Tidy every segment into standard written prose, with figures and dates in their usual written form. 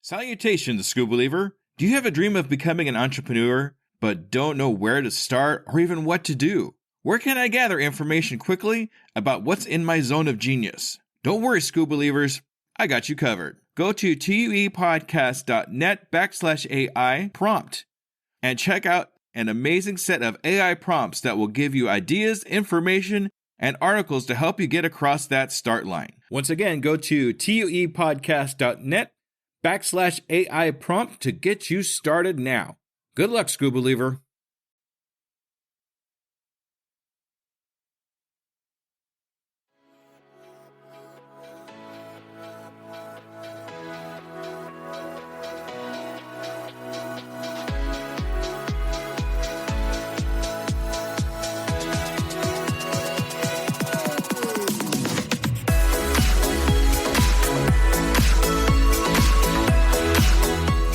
Salutations, School Believer. Do you have a dream of becoming an entrepreneur, but don't know where to start or even what to do? Where can I gather information quickly about what's in my zone of genius? Don't worry, School Believers. I got you covered. Go to tuepodcast.net/AI prompt and check out an amazing set of AI prompts that will give you ideas, information, and articles to help you get across that start line. Once again, go to tuepodcast.net/AI prompt to get you started now. Good luck, School Believer.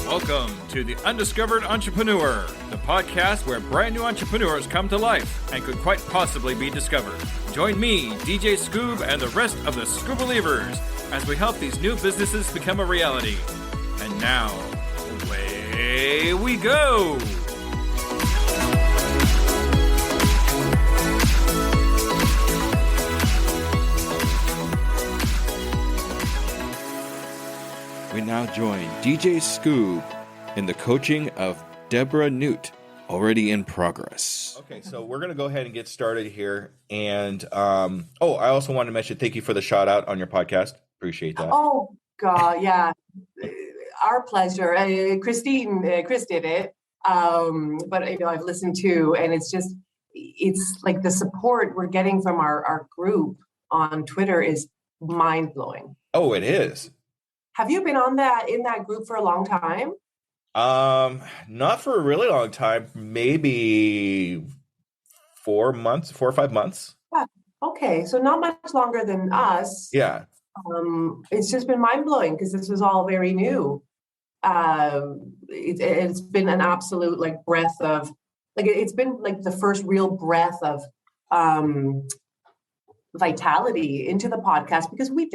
Welcome to the Undiscovered Entrepreneur, the podcast where brand new entrepreneurs come to life and could quite possibly be discovered. Join me, DJ Scoob, and the rest of the Scoob Believers as we help these new businesses become a reality. And now, away we go! We now join DJ Scoob in the coaching of Deborah Newt, already in progress. Okay, so we're going to go ahead and get started here. And, I also want to mention, thank you for the shout out on your podcast. Appreciate that. Oh, God, yeah. Our pleasure. Chris did it. But, I've listened to, and it's like the support we're getting from our group on Twitter is mind-blowing. Oh, it is. Have you been in that group for a long time? Not for a really long time. Maybe 4 or 5 months. Yeah. Okay, so not much longer than us. Yeah. It's just been mind blowing because this was all very new. It's been an absolute breath of it's been the first real breath of vitality into the podcast because we've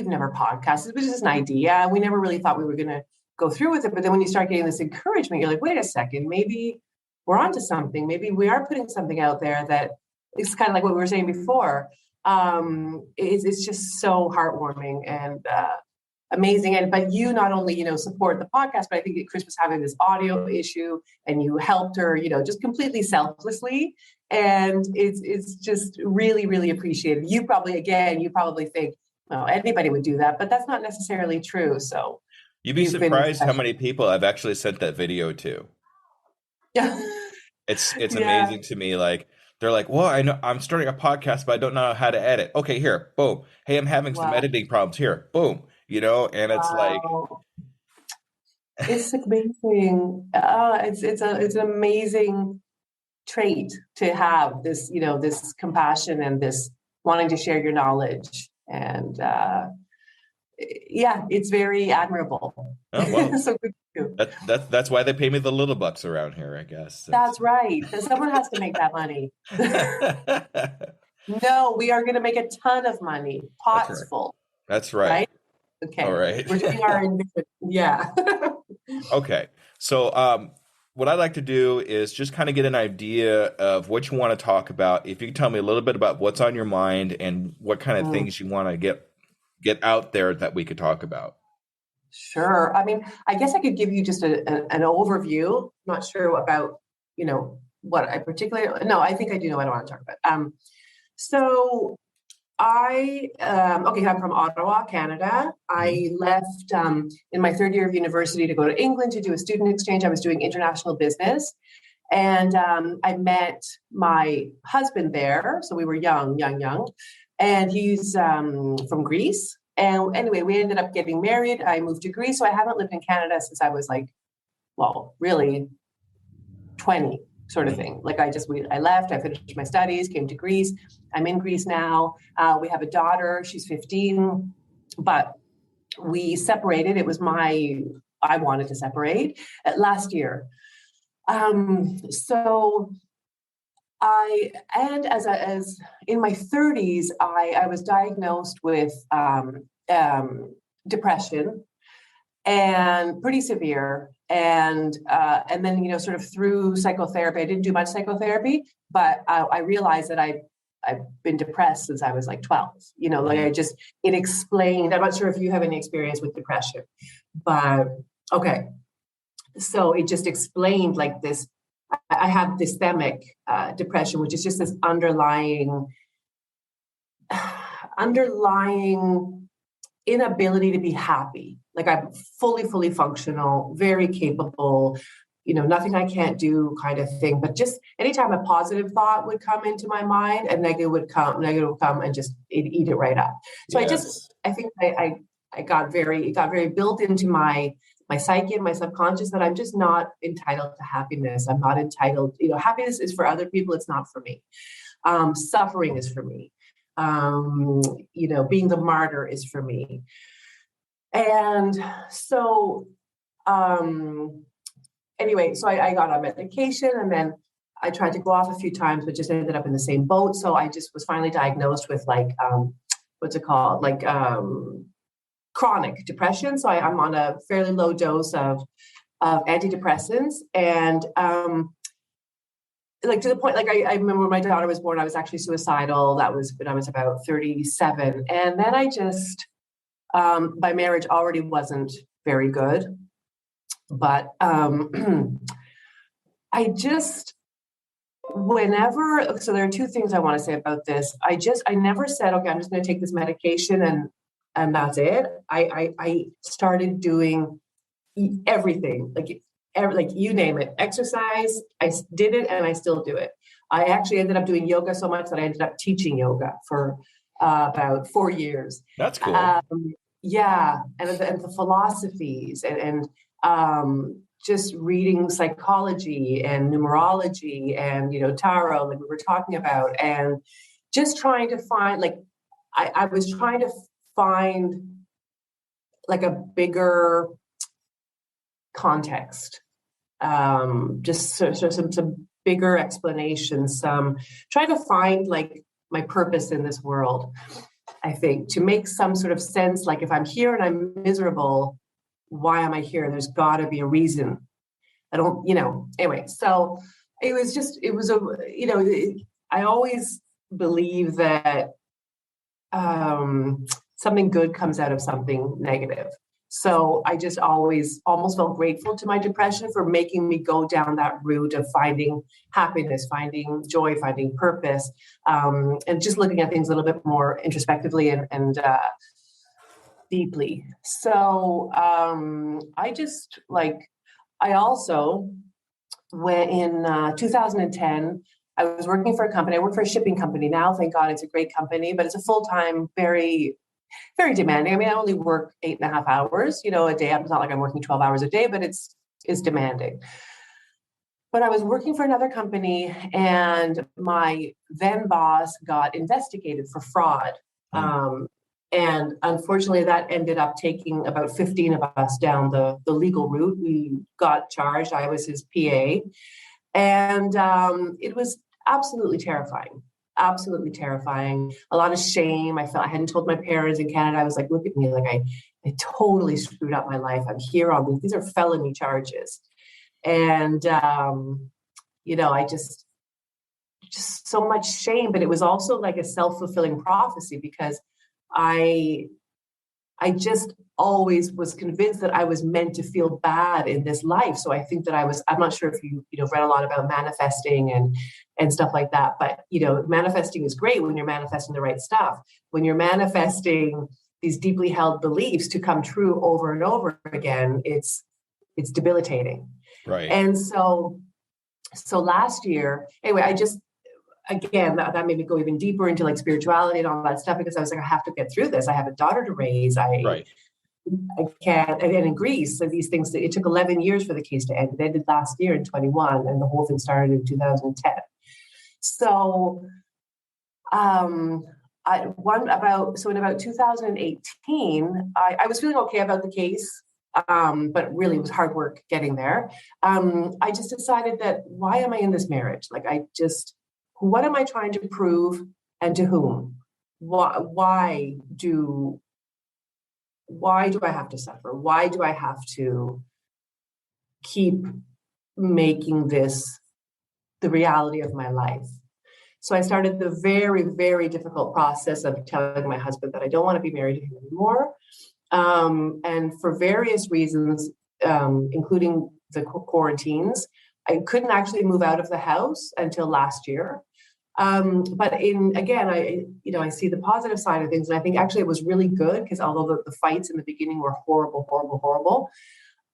never podcasted. It was just an idea. We never really thought we were going to go through with it. But then when you start getting this encouragement, you're like, wait a second, maybe we're onto something. Maybe we are putting something out there that is kind of like what we were saying before. It's just so heartwarming and amazing. But you not only, support the podcast, but I think that Chris was having this audio issue and you helped her, just completely selflessly. And it's just really, really appreciated. You probably think, well, anybody would do that, but that's not necessarily true. So you'd be surprised how many people I've actually sent that video to. Yeah. It's amazing to me. They're like, well, I know I'm starting a podcast, but I don't know how to edit. Okay, here, boom. Hey, I'm having some editing problems here. Boom. And it's it's amazing. It's an amazing trait to have this, this compassion and this wanting to share your knowledge. And it's very admirable. Oh, well, so good to do. That's why they pay me the little bucks around here, I guess. That's right. Someone has to make that money. No, we are going to make a ton of money. Pots full. That's right. Okay. All right. We're doing our yeah. Okay. So what I'd like to do is just kind of get an idea of what you want to talk about. If you can tell me a little bit about what's on your mind and what kind of things you want to get out there that we could talk about. Sure. I mean, I guess I could give you just an overview. Not sure about, what I particularly, no, I think I do know what I want to talk about. So I'm from Ottawa, Canada. I left in my third year of university to go to England to do a student exchange. I was doing international business. And I met my husband there. So we were young. And he's from Greece. And anyway, we ended up getting married. I moved to Greece. So I haven't lived in Canada since I was really 20 sort of thing. I left, I finished my studies, came to Greece. I'm in Greece now. We have a daughter, she's 15, but we separated. I wanted to separate last year. So as in my 30s, I was diagnosed with depression. and pretty severe. And then, you know, sort of through psychotherapy, I didn't do much psychotherapy, but I realized that I've been depressed since I was like 12, you know, like it explained, I'm not sure if you have any experience with depression, but okay. So it just explained like this, I have systemic depression, which is just this underlying inability to be happy. Like I'm fully functional, very capable, you know, nothing I can't do kind of thing. But just anytime a positive thought would come into my mind, a negative would come and just eat it right up. So Yes. I think it got very built into my psyche and my subconscious that I'm just not entitled to happiness. I'm not entitled, you know, happiness is for other people. It's not for me. Suffering is for me. You know, being the martyr is for me. And so, anyway, so I got on medication, and then I tried to go off a few times, but just ended up in the same boat. So I just was finally diagnosed with like, what's it called? Like, chronic depression. So I'm on a fairly low dose of antidepressants, and, like to the point, like I remember when my daughter was born, I was actually suicidal. That was when I was about 37. And then I just, my marriage already wasn't very good, but I just, so there are two things I want to say about this. I never said, okay, I'm just going to take this medication and that's it. I started doing everything, like you name it, exercise. I did it, and I still do it. I actually ended up doing yoga so much that I ended up teaching yoga for about 4 years. That's cool. Yeah, and the philosophies and just reading psychology and numerology and, you know, tarot, like we were talking about, and just trying to find, like I was trying to find like a bigger context, just so some bigger explanations, trying to find like my purpose in this world. I think to make some sort of sense, like if I'm here and I'm miserable, why am I here? There's got to be a reason. I don't, you know, anyway. So it was you know, I always believe that something good comes out of something negative. So I just always almost felt grateful to my depression for making me go down that route of finding happiness, finding joy, finding purpose, and just looking at things a little bit more introspectively and deeply. So I also, when in 2010, I was working for a company. I work for a shipping company now. Thank God, it's a great company, but it's a full-time, very demanding. I mean, I only work 8.5 hours, you know, a day. It's not like I'm working 12 hours a day, but it's demanding. But I was working for another company, and my then boss got investigated for fraud. And unfortunately, that ended up taking about 15 of us down the legal route. We got charged. I was his PA. And it was absolutely terrifying. Absolutely terrifying. A lot of shame. I felt I hadn't told my parents in Canada. I was like, look at me, like I totally screwed up my life. I'm here on these are felony charges. And you know, I just so much shame, but it was also like a self-fulfilling prophecy, because I just always was convinced that I was meant to feel bad in this life. So I think that I'm not sure if you read a lot about manifesting and stuff like that, but, you know, manifesting is great when you're manifesting the right stuff. When you're manifesting these deeply held beliefs to come true over and over again, it's debilitating. Right. And so last year, anyway, again, that made me go even deeper into like spirituality and all that stuff, because I was like, I have to get through this. I have a daughter to raise. I can't. And in Greece, so these things, it took 11 years for the case to end. It ended last year in 21, and the whole thing started in 2010. So, in about 2018, I was feeling okay about the case. But really it was hard work getting there. I just decided that, why am I in this marriage? Like, what am I trying to prove, and to whom? Why do why do I have to suffer? Why do I have to keep making this the reality of my life? So I started the very, very difficult process of telling my husband that I don't want to be married to him anymore. And for various reasons, including the quarantines, I couldn't actually move out of the house until last year. But I see the positive side of things. And I think actually it was really good because although the fights in the beginning were horrible,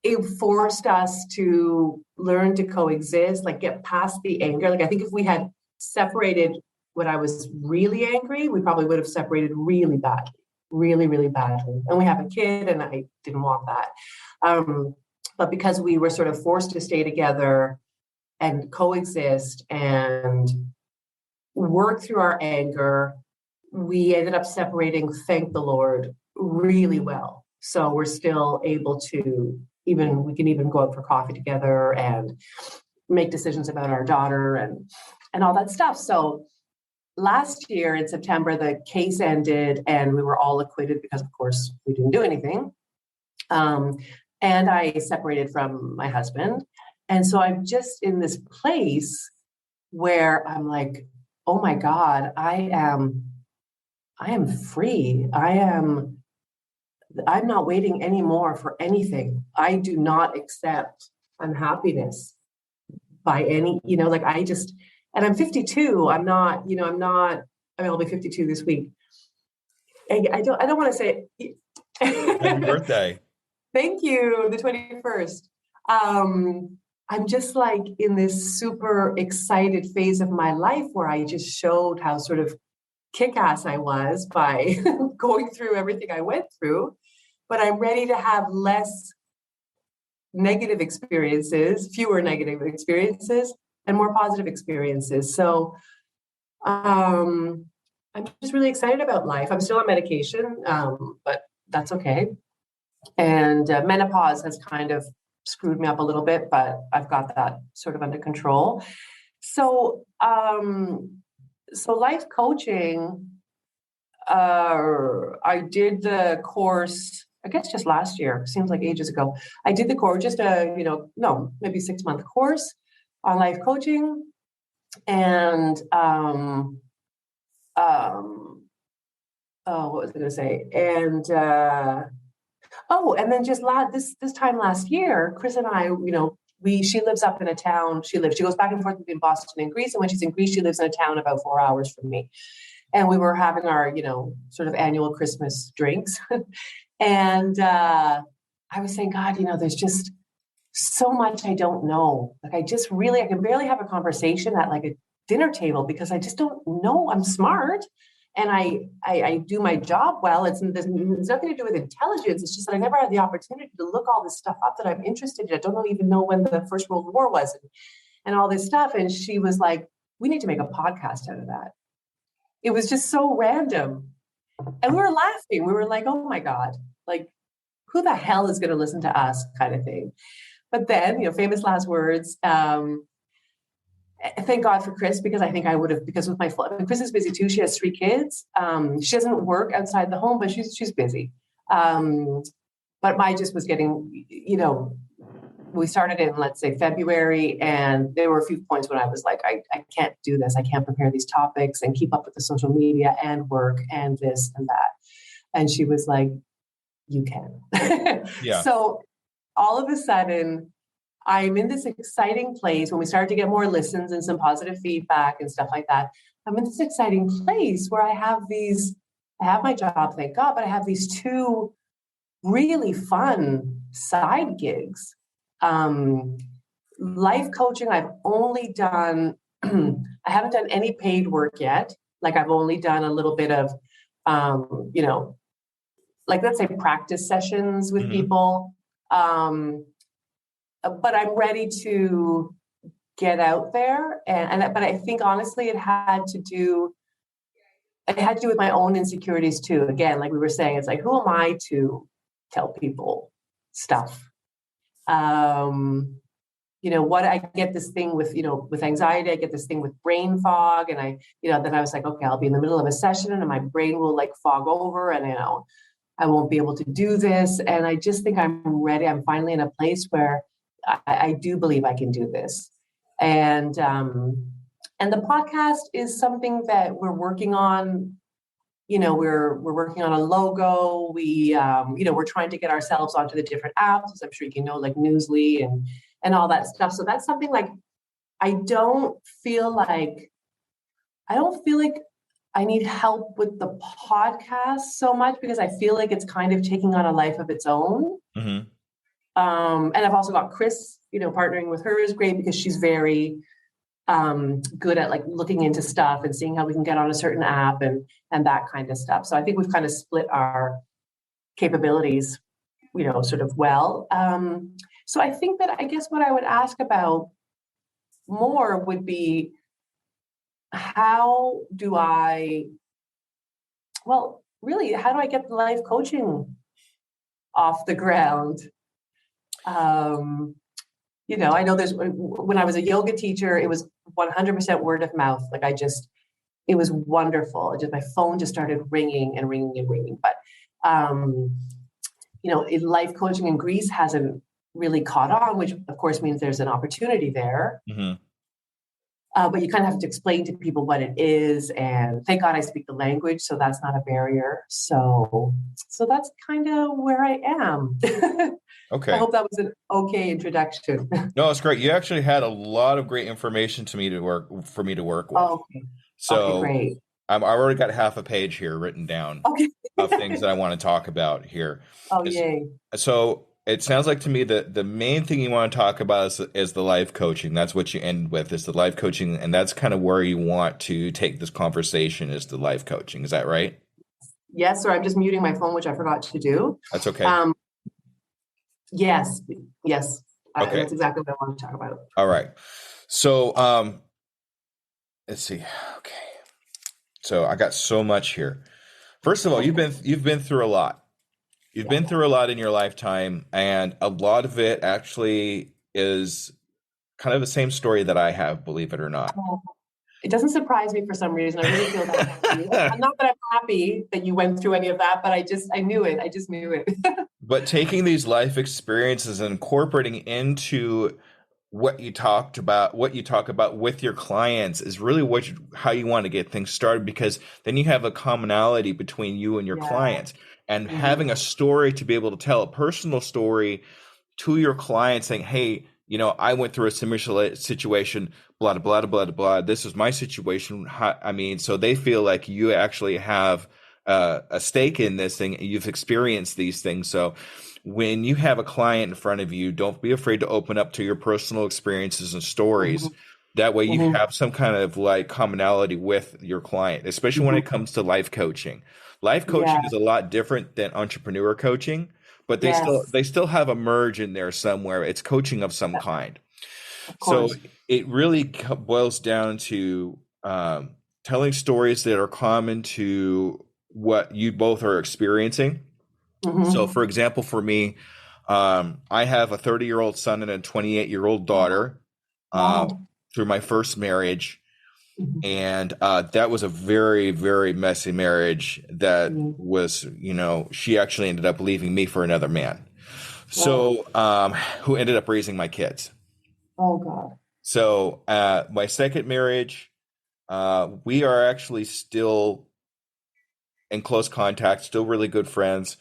it forced us to learn to coexist, like get past the anger. Like I think if we had separated when I was really angry, we probably would have separated really badly, really, really badly. And we have a kid and I didn't want that. But because we were sort of forced to stay together and coexist and work through our anger, we ended up separating, thank the Lord, really well. So we're still able to we can even go out for coffee together and make decisions about our daughter and all that stuff. So last year in September, the case ended and we were all acquitted because, of course, we didn't do anything. And I separated from my husband. And so I'm just in this place where I'm like, oh my God, I am free. I'm not waiting anymore for anything. I do not accept unhappiness by any, and I'm 52. I'll be 52 this week. I don't want to say Happy birthday. Thank you. The 21st. I'm just like in this super excited phase of my life where I just showed how sort of kick-ass I was by going through everything I went through, but I'm ready to have fewer negative experiences, and more positive experiences. So I'm just really excited about life. I'm still on medication, but that's okay. And menopause has kind of screwed me up a little bit, but I've got that sort of under control. So life coaching, I did the course, I guess just last year, seems like ages ago. I did the course, just maybe 6-month course on life coaching. And, what was I going to say? And, and then just this time last year, Chris and I, she lives up in a town. She goes back and forth between Boston and Greece. And when she's in Greece, she lives in a town about 4 hours from me. And we were having our, sort of annual Christmas drinks. And I was saying, God, there's just so much I don't know. Like I can barely have a conversation at like a dinner table because I just don't know. I'm smart and I do my job well. It's nothing to do with intelligence. It's just that I never had the opportunity to look all this stuff up that I'm interested in. I don't even know when the First World War was and all this stuff. And she was like, we need to make a podcast out of that. It was just so random. And we were laughing. We were like, oh my God, like who the hell is going to listen to us kind of thing. But then, famous last words. Thank God for Chris, because I think I would have, because with Chris is busy too. She has 3 kids. She doesn't work outside the home, but she's busy. But my just was getting, we started in, let's say, February, and there were a few points when I was like, I can't do this. I can't prepare these topics and keep up with the social media and work and this and that. And she was like, you can. Yeah. So all of a sudden, I'm in this exciting place when we started to get more listens and some positive feedback and stuff like that. I'm in this exciting place where I have my job, thank God, but I have these 2 really fun side gigs. Life coaching, I've only done, I haven't done any paid work yet. Like I've only done a little bit of, like let's say practice sessions with people. But I'm ready to get out there. But I think honestly, it had to do with my own insecurities too. Again, like we were saying, it's like, who am I to tell people stuff? What I get this thing with, with anxiety, I get this thing with brain fog. And then I was like, okay, I'll be in the middle of a session and my brain will like fog over. And, I won't be able to do this. And I just think I'm ready. I'm finally in a place where I do believe I can do this. And the podcast is something that we're working on. We're working on a logo. We're trying to get ourselves onto the different apps, as I'm sure you know, like Newsly and all that stuff. So that's something like I don't feel like I need help with the podcast so much, because I feel like it's kind of taking on a life of its own. Mm-hmm. And I've also got Chris, partnering with her is great, because she's very good at like looking into stuff and seeing how we can get on a certain app and that kind of stuff. So I think we've kind of split our capabilities, sort of well. So I think that I guess what I would ask about more would be, how do I get the life coaching off the ground? I know when I was a yoga teacher, it was 100% word of mouth. Like it was wonderful. My phone just started ringing and ringing and ringing. But, life coaching in Greece hasn't really caught on, which of course means there's an opportunity there. Mm-hmm. But you kind of have to explain to people what it is. And thank God I speak the language, so that's not a barrier. So that's kind of where I am. Okay. I hope that was an okay introduction. No, it's great. You actually had a lot of great information for me to work with. Oh, okay. So okay, great. I've already got half a page here written down of things that I want to talk about here. Oh, yay. So it sounds like to me that the main thing you want to talk about is the life coaching. That's what you end with, is the life coaching. And that's kind of where you want to take this conversation, is the life coaching. Is that right? Yes, sir. I'm just muting my phone, which I forgot to do. That's okay. Yes. Okay. That's exactly what I want to talk about. All right. So let's see. Okay. So I got so much here. First of all, you've been through a lot. You've been through a lot in your lifetime, and a lot of it actually is kind of the same story that I have, believe it or not. It doesn't surprise me for some reason. I really feel that. Not that I'm happy that you went through any of that, but I knew it. I just knew it. But taking these life experiences and incorporating into what you talk about with your clients is really how you want to get things started, because then you have a commonality between you and your clients, and having a story to be able to tell, a personal story to your clients, saying, hey, I went through a similar situation, blah, blah, blah, blah, blah. This is my situation. So they feel like you actually have a stake in this thing, and you've experienced these things. So when you have a client in front of you, don't be afraid to open up to your personal experiences and stories. Mm-hmm. That way you have some kind of like commonality with your client, especially when it comes to life coaching. Life coaching is a lot different than entrepreneur coaching, but they still have a merge in there somewhere. It's coaching of some kind. So it really boils down to telling stories that are common to what you both are experiencing. Mm-hmm. So, for example, for me, I have a 30-year-old son and a 28-year-old daughter through my first marriage. Mm-hmm. And that was a very, very messy marriage that was, she actually ended up leaving me for another man. So, who ended up raising my kids. Oh, God. So, my second marriage, we are actually still in close contact, still really good friends.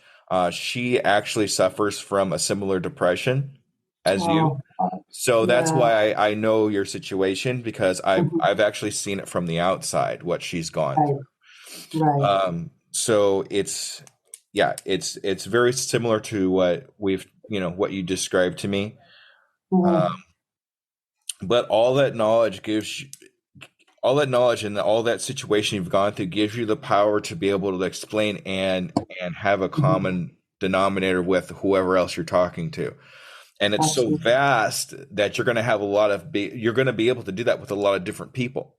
She actually suffers from a similar depression as you. So that's why I know your situation, because I've actually seen it from the outside, what she's gone through. Right. So it's very similar to what what you described to me. Mm-hmm. But all that knowledge and all that situation you've gone through gives you the power to be able to explain and have a common denominator with whoever else you're talking to. And it's so vast that you're going to have you're going to be able to do that with a lot of different people.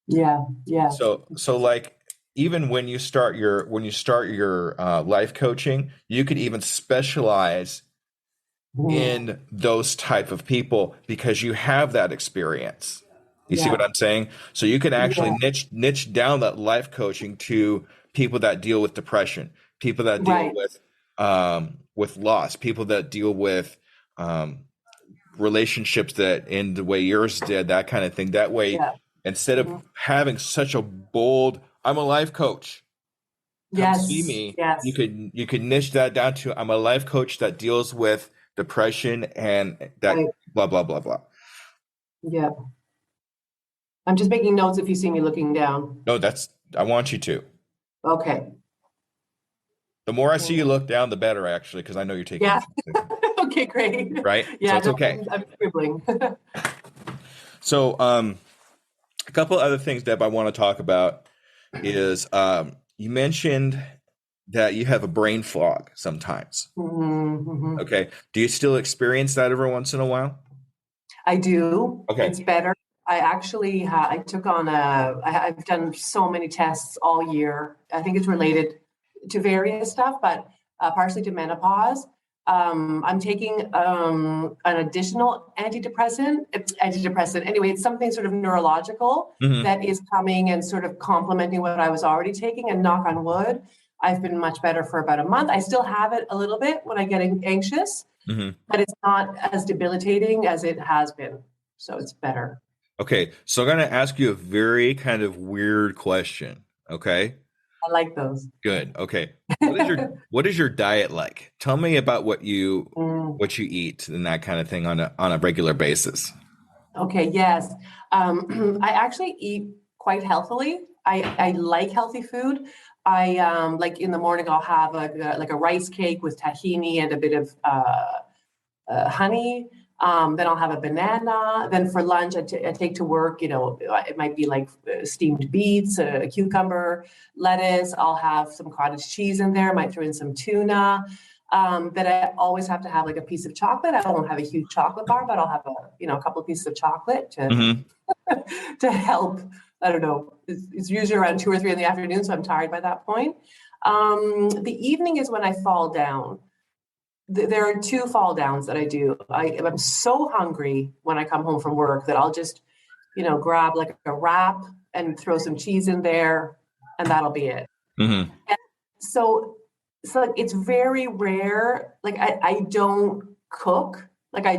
Yeah. Yeah. So like, even when you start your life coaching, you could even specialize in those type of people, because you have that experience. You see what I'm saying? So you can actually niche down that life coaching to people that deal with depression, people that deal with loss, people that deal with relationships that end the way yours did, that kind of thing. That way, instead of having such a bold, I'm a life coach, come see me. Yes. You could niche that down to, I'm a life coach that deals with depression and that blah, blah, blah, blah. Yeah. I'm just making notes if you see me looking down. No, I want you to. Okay. The more I see you look down, the better, actually, because I know you're taking. Yeah. Okay, great. Right? Yeah, so it's okay. I'm scribbling. So a couple other things, Deb, I want to talk about is you mentioned that you have a brain fog sometimes. Okay. Do you still experience that every once in a while? I do. Okay. It's better. I actually, I took on I've done so many tests all year. I think it's related to various stuff, but partially to menopause. I'm taking an additional antidepressant. Anyway, it's something sort of neurological that is coming and sort of complementing what I was already taking. And knock on wood, I've been much better for about a month. I still have it a little bit when I get anxious, but it's not as debilitating as it has been. So it's better. Okay. So I'm going to ask you a very kind of weird question. Okay. I like those. Good. Okay. What is your diet like? Tell me about what you eat and that kind of thing on a regular basis. Okay. Yes. I actually eat quite healthily. I like healthy food. I like in the morning I'll have a rice cake with tahini and a bit of honey. Then I'll have a banana. Then for lunch, I take to work, it might be like steamed beets, a cucumber, lettuce. I'll have some cottage cheese in there. Might throw in some tuna. Then I always have to have like a piece of chocolate. I won't have a huge chocolate bar, but I'll have a couple of pieces of chocolate to to help. I don't know. It's usually around 2 or 3 in the afternoon, so I'm tired by that point. The evening is when I fall down. There are 2 fall downs that I do. I'm so hungry when I come home from work that I'll just, grab like a wrap and throw some cheese in there, and that'll be it. And so like, it's very rare. Like I don't cook. Like I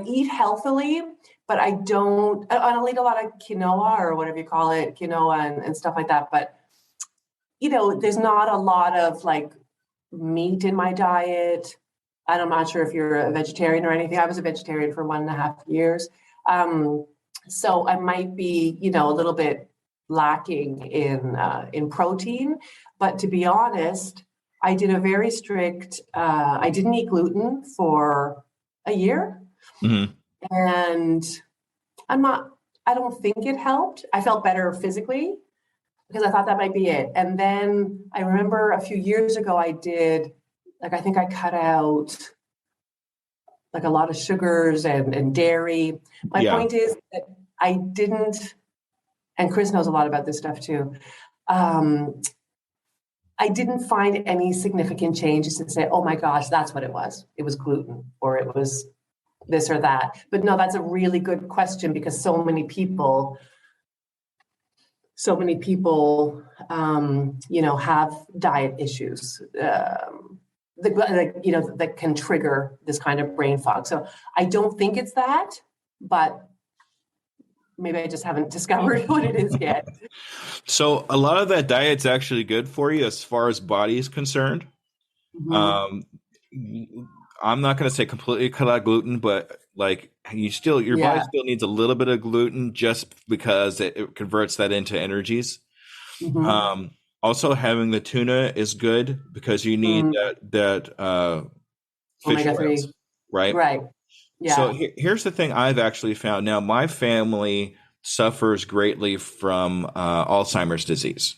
eat healthily, but I'll eat a lot of quinoa or whatever you call it, quinoa and stuff like that. But, there's not a lot of like meat in my diet. I'm not sure if you're a vegetarian or anything. I was a vegetarian for 1.5 years. So I might be, a little bit lacking in protein. But to be honest, I did a very strict, I didn't eat gluten for a year. And I don't think it helped. I felt better physically because I thought that might be it. And then I remember a few years ago, I did, I think I cut out like a lot of sugars and dairy. My point is that I didn't, and Chris knows a lot about this stuff too. I didn't find any significant changes to say, oh my gosh, that's what it was. It was gluten or it was this or that. But no, that's a really good question because so many people, have diet issues that can trigger this kind of brain fog. So I don't think it's that, but maybe I just haven't discovered what it is yet. So a lot of that diet's actually good for you as far as body is concerned. I'm not going to say completely cut out gluten, but like your body still needs a little bit of gluten just because it converts that into energies. Also having the tuna is good because you need that fish oils, right? Right. Yeah. So here's the thing I've actually found. Now, my family suffers greatly from Alzheimer's disease.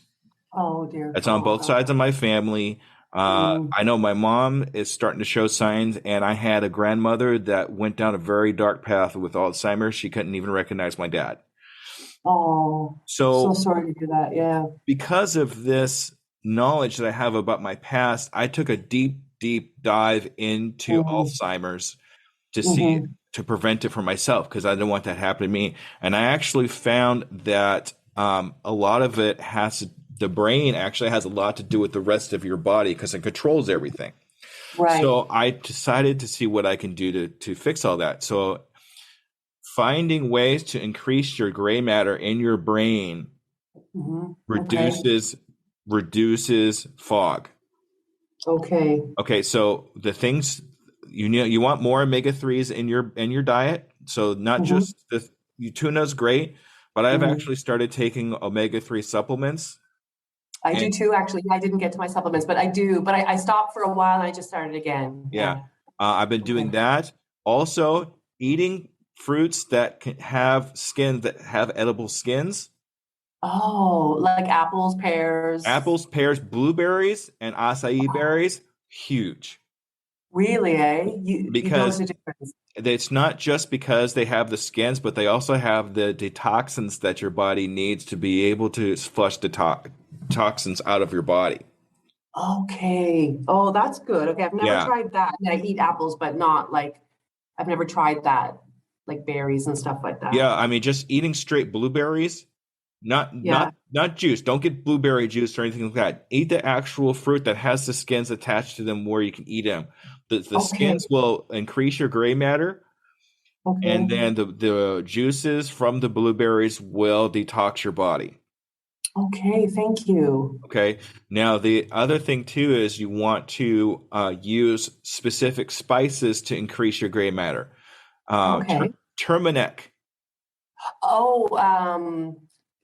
Oh, dear. It's on both sides of my family. I know my mom is starting to show signs, and I had a grandmother that went down a very dark path with Alzheimer's. She couldn't even recognize my dad. Oh, so sorry to hear that. Yeah. Because of this knowledge that I have about my past, I took a deep, deep dive into Alzheimer's to prevent it for myself because I didn't want that to happen to me. And I actually found that a lot of it has to the brain actually has a lot to do with the rest of your body because it controls everything. Right. So I decided to see what I can do to fix all that. So finding ways to increase your gray matter in your brain reduces fog. Okay. Okay, so the things you want more omega-3s in your diet. So not just tuna's great, but I've actually started taking omega-3 supplements. I do too, actually. I didn't get to my supplements, but I do. But I stopped for a while and I just started again. Yeah. I've been doing that. Also, eating fruits that can have skins that have edible skins. Oh, like apples, pears. Apples, pears, blueberries, and acai berries, huge. Really, eh? You Because notice a difference. it's not just because they have the skins, but they also have the detoxins that your body needs to be able to flush the toxins out of your body. Okay. Oh, that's good. Okay, I've never tried that. And I eat apples, but not like I've never tried that, like berries and stuff like that. Yeah, I mean, just eating straight blueberries, not juice. Don't get blueberry juice or anything like that. Eat the actual fruit that has the skins attached to them where you can eat them. The skins will increase your gray matter. Okay. And then the juices from the blueberries will detox your body. Okay, thank you. Okay. Now, the other thing too is you want to use specific spices to increase your gray matter. Turmeric. Oh,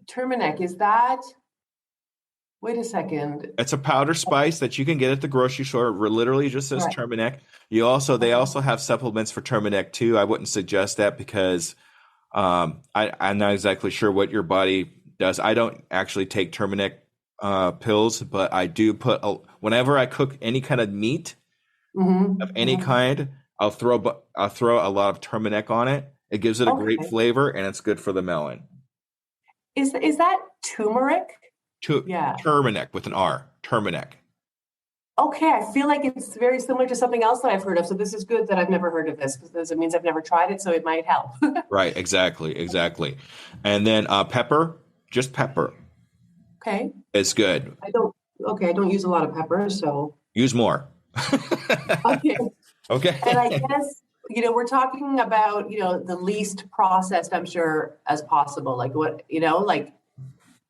turmeric, is that? Wait a second. It's a powder spice that you can get at the grocery store. It literally just says turmeric. They also have supplements for turmeric too. I wouldn't suggest that because I'm not exactly sure what your body does. I don't actually take turmeric pills, but I do put whenever I cook any kind of meat of any kind, I'll throw a lot of turmeric on it. It gives it a great flavor, and it's good for the melon. Is that turmeric? Turmeric with an R. Turmeric. Okay, I feel like it's very similar to something else that I've heard of. So this is good that I've never heard of this because it means I've never tried it, so it might help. Right, exactly. And then pepper, just pepper. Okay. It's good. I don't use a lot of pepper, so. Use more. Okay. Okay. And I guess, we're talking about, the least processed, I'm sure, as possible. Like what, like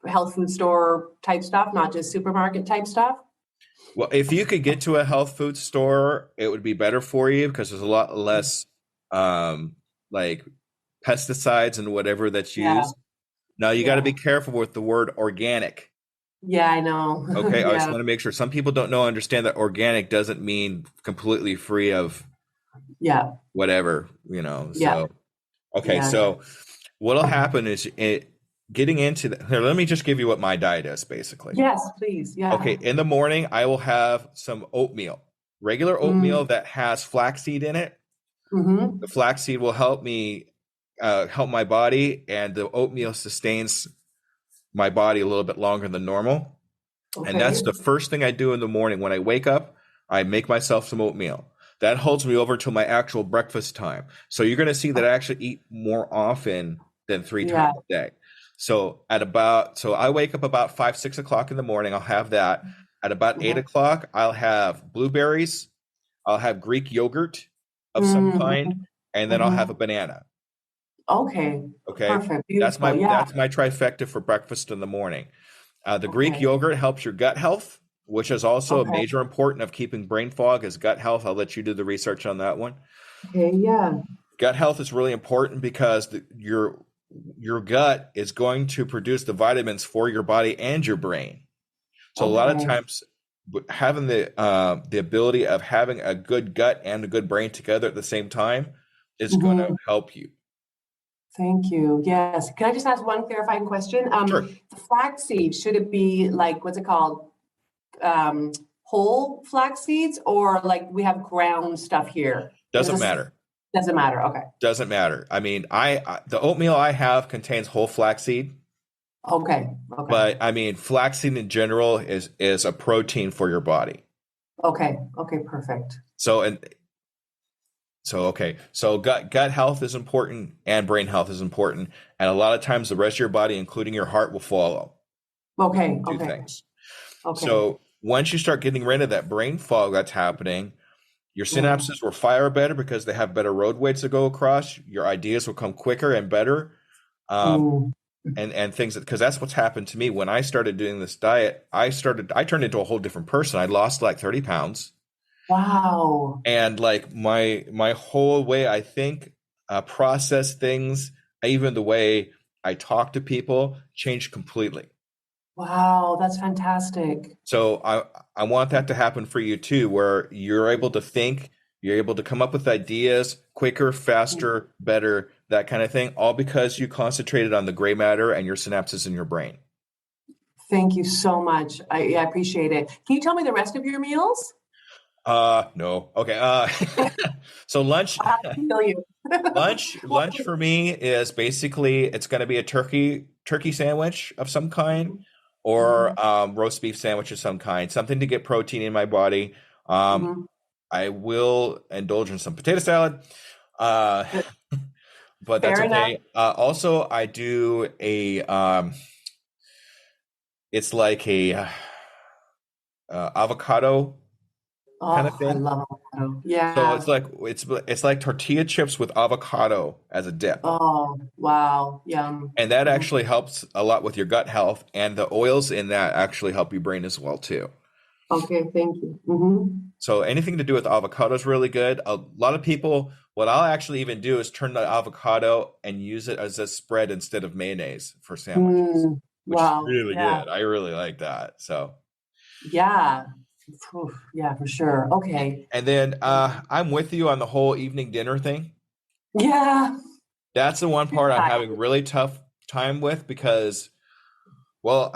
health food store type stuff, not just supermarket type stuff. Well, if you could get to a health food store, it would be better for you because there's a lot less like pesticides and whatever that's used. Now you got to be careful with the word organic. Yeah, I know. Okay, I just want to make sure some people don't understand that organic doesn't mean completely free of whatever, So so what'll happen is getting into here, let me just give you what my diet is basically. Yes, please. Yeah. Okay, in the morning I will have some oatmeal. Regular oatmeal that has flaxseed in it. The flaxseed will help me help my body, and the oatmeal sustains my body a little bit longer than normal. Okay. And that's the first thing I do in the morning. When I wake up, I make myself some oatmeal. That holds me over to my actual breakfast time. So you're going to see that I actually eat more often than 3 times a day. So I wake up about 5, 6 o'clock in the morning. I'll have that. At about 8 o'clock, I'll have blueberries. I'll have Greek yogurt of some kind, and then I'll have a banana. Okay. Perfect. That's my trifecta for breakfast in the morning. The Greek yogurt helps your gut health, which is also a major important of keeping brain fog is gut health. I'll let you do the research on that one. Okay, yeah. Gut health is really important because your gut is going to produce the vitamins for your body and your brain. So a lot of times having the ability of having a good gut and a good brain together at the same time is going to help you. Thank you. Yes. Can I just ask one clarifying question? Sure. The flaxseed, should it be like, what's it called? Whole flax seeds, or like we have ground stuff here? Doesn't matter. Doesn't matter. Okay. Doesn't matter. I mean, the oatmeal I have contains whole flaxseed. Okay. But I mean, flaxseed in general is a protein for your body. Okay. Perfect. So gut health is important and brain health is important. And a lot of times the rest of your body, including your heart, will follow. Okay. Two Okay. things. Okay. So once you start getting rid of that brain fog that's happening, your Mm, synapses will fire better because they have better roadways to go across. Your ideas will come quicker and better. Um, mm. and things because that's what's happened to me when I started doing this diet. I turned into a whole different person. I lost like 30 pounds, Wow. and like my whole way I think, process things, even the way I talk to people changed completely. Wow. That's fantastic. So I want that to happen for you too, where you're able to think, you're able to come up with ideas quicker, faster, better, that kind of thing, all because you concentrated on the gray matter and your synapses in your brain. Thank you so much. I appreciate it. Can you tell me the rest of your meals? No. Okay. So lunch, I'll have to kill you. Well, lunch for me is basically it's going to be a turkey sandwich of some kind, or mhm, roast beef sandwich of some kind, something to get protein in my body. Um, mhm. I will indulge in some potato salad, uh, but that's Fair enough. okay. Also, I do a it's like a avocado kind of Oh, I thing. love avocado. So Yeah. it's like tortilla chips with avocado as a dip. Oh, wow. Yum. And that Mhm. actually helps a lot with your gut health, and the oils in that actually help your brain as well too. Okay, thank you. Hmm. So anything to do with avocado is really good. A lot of people, what I'll actually even do is turn the avocado and use it as a spread instead of mayonnaise for sandwiches, Mm, which is wow. really Yeah. good. I really like that. So, Yeah. Oof, yeah, for sure. Okay. and then I'm with you on the whole evening dinner thing. Yeah. That's the one part I'm Hi. having really tough time with because, well,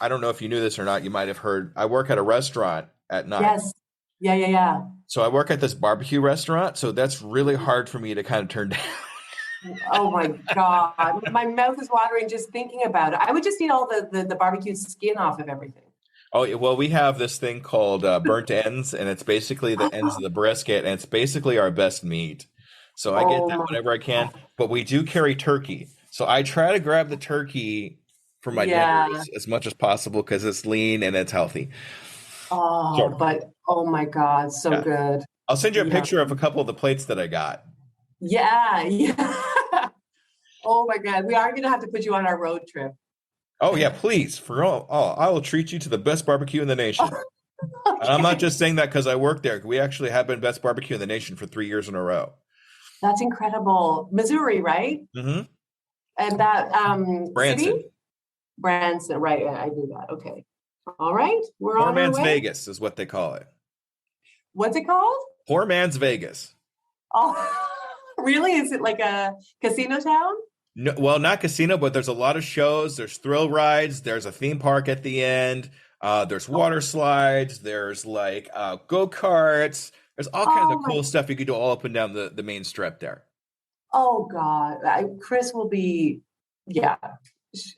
I don't know if you knew this or not. You might have heard. I work at a restaurant at night. Yes. Yeah, yeah, yeah. So I work at this barbecue restaurant. So that's really hard for me to kind of turn down. Oh my God. My mouth is watering just thinking about it. I would just eat all the barbecue skin off of everything. Oh, yeah, well, we have this thing called burnt ends, and it's basically the ends of the brisket, and it's basically our best meat. So I get Oh that my whenever I can, God. but we do carry turkey. So I try to grab the turkey for my Yeah. dinners as much as possible because it's lean and it's healthy. Oh, So, but oh my God, so yeah. good. I'll send you a Yeah. picture of a couple of the plates that I got. Yeah. Yeah. Oh my God. We are going to have to put you on our road trip. Oh, yeah, please. I will treat you to the best barbecue in the nation. And I'm not Okay. just saying that because I work there. We actually have been best barbecue in the nation for 3 years in a row. That's incredible. Missouri, right? Hmm. And that city? Branson. Branson, right. I knew that. Okay. All right. We're Poor on our man's way. Vegas is what they call it. What's it called? Poor man's Vegas. Oh, really? Is it like a casino town? No, well, not casino, but there's a lot of shows. There's thrill rides. There's a theme park at the end. There's water slides. There's like go-karts. There's all kinds Oh of my, cool stuff you can do all up and down the main strip there. oh God. Chris will be, yeah.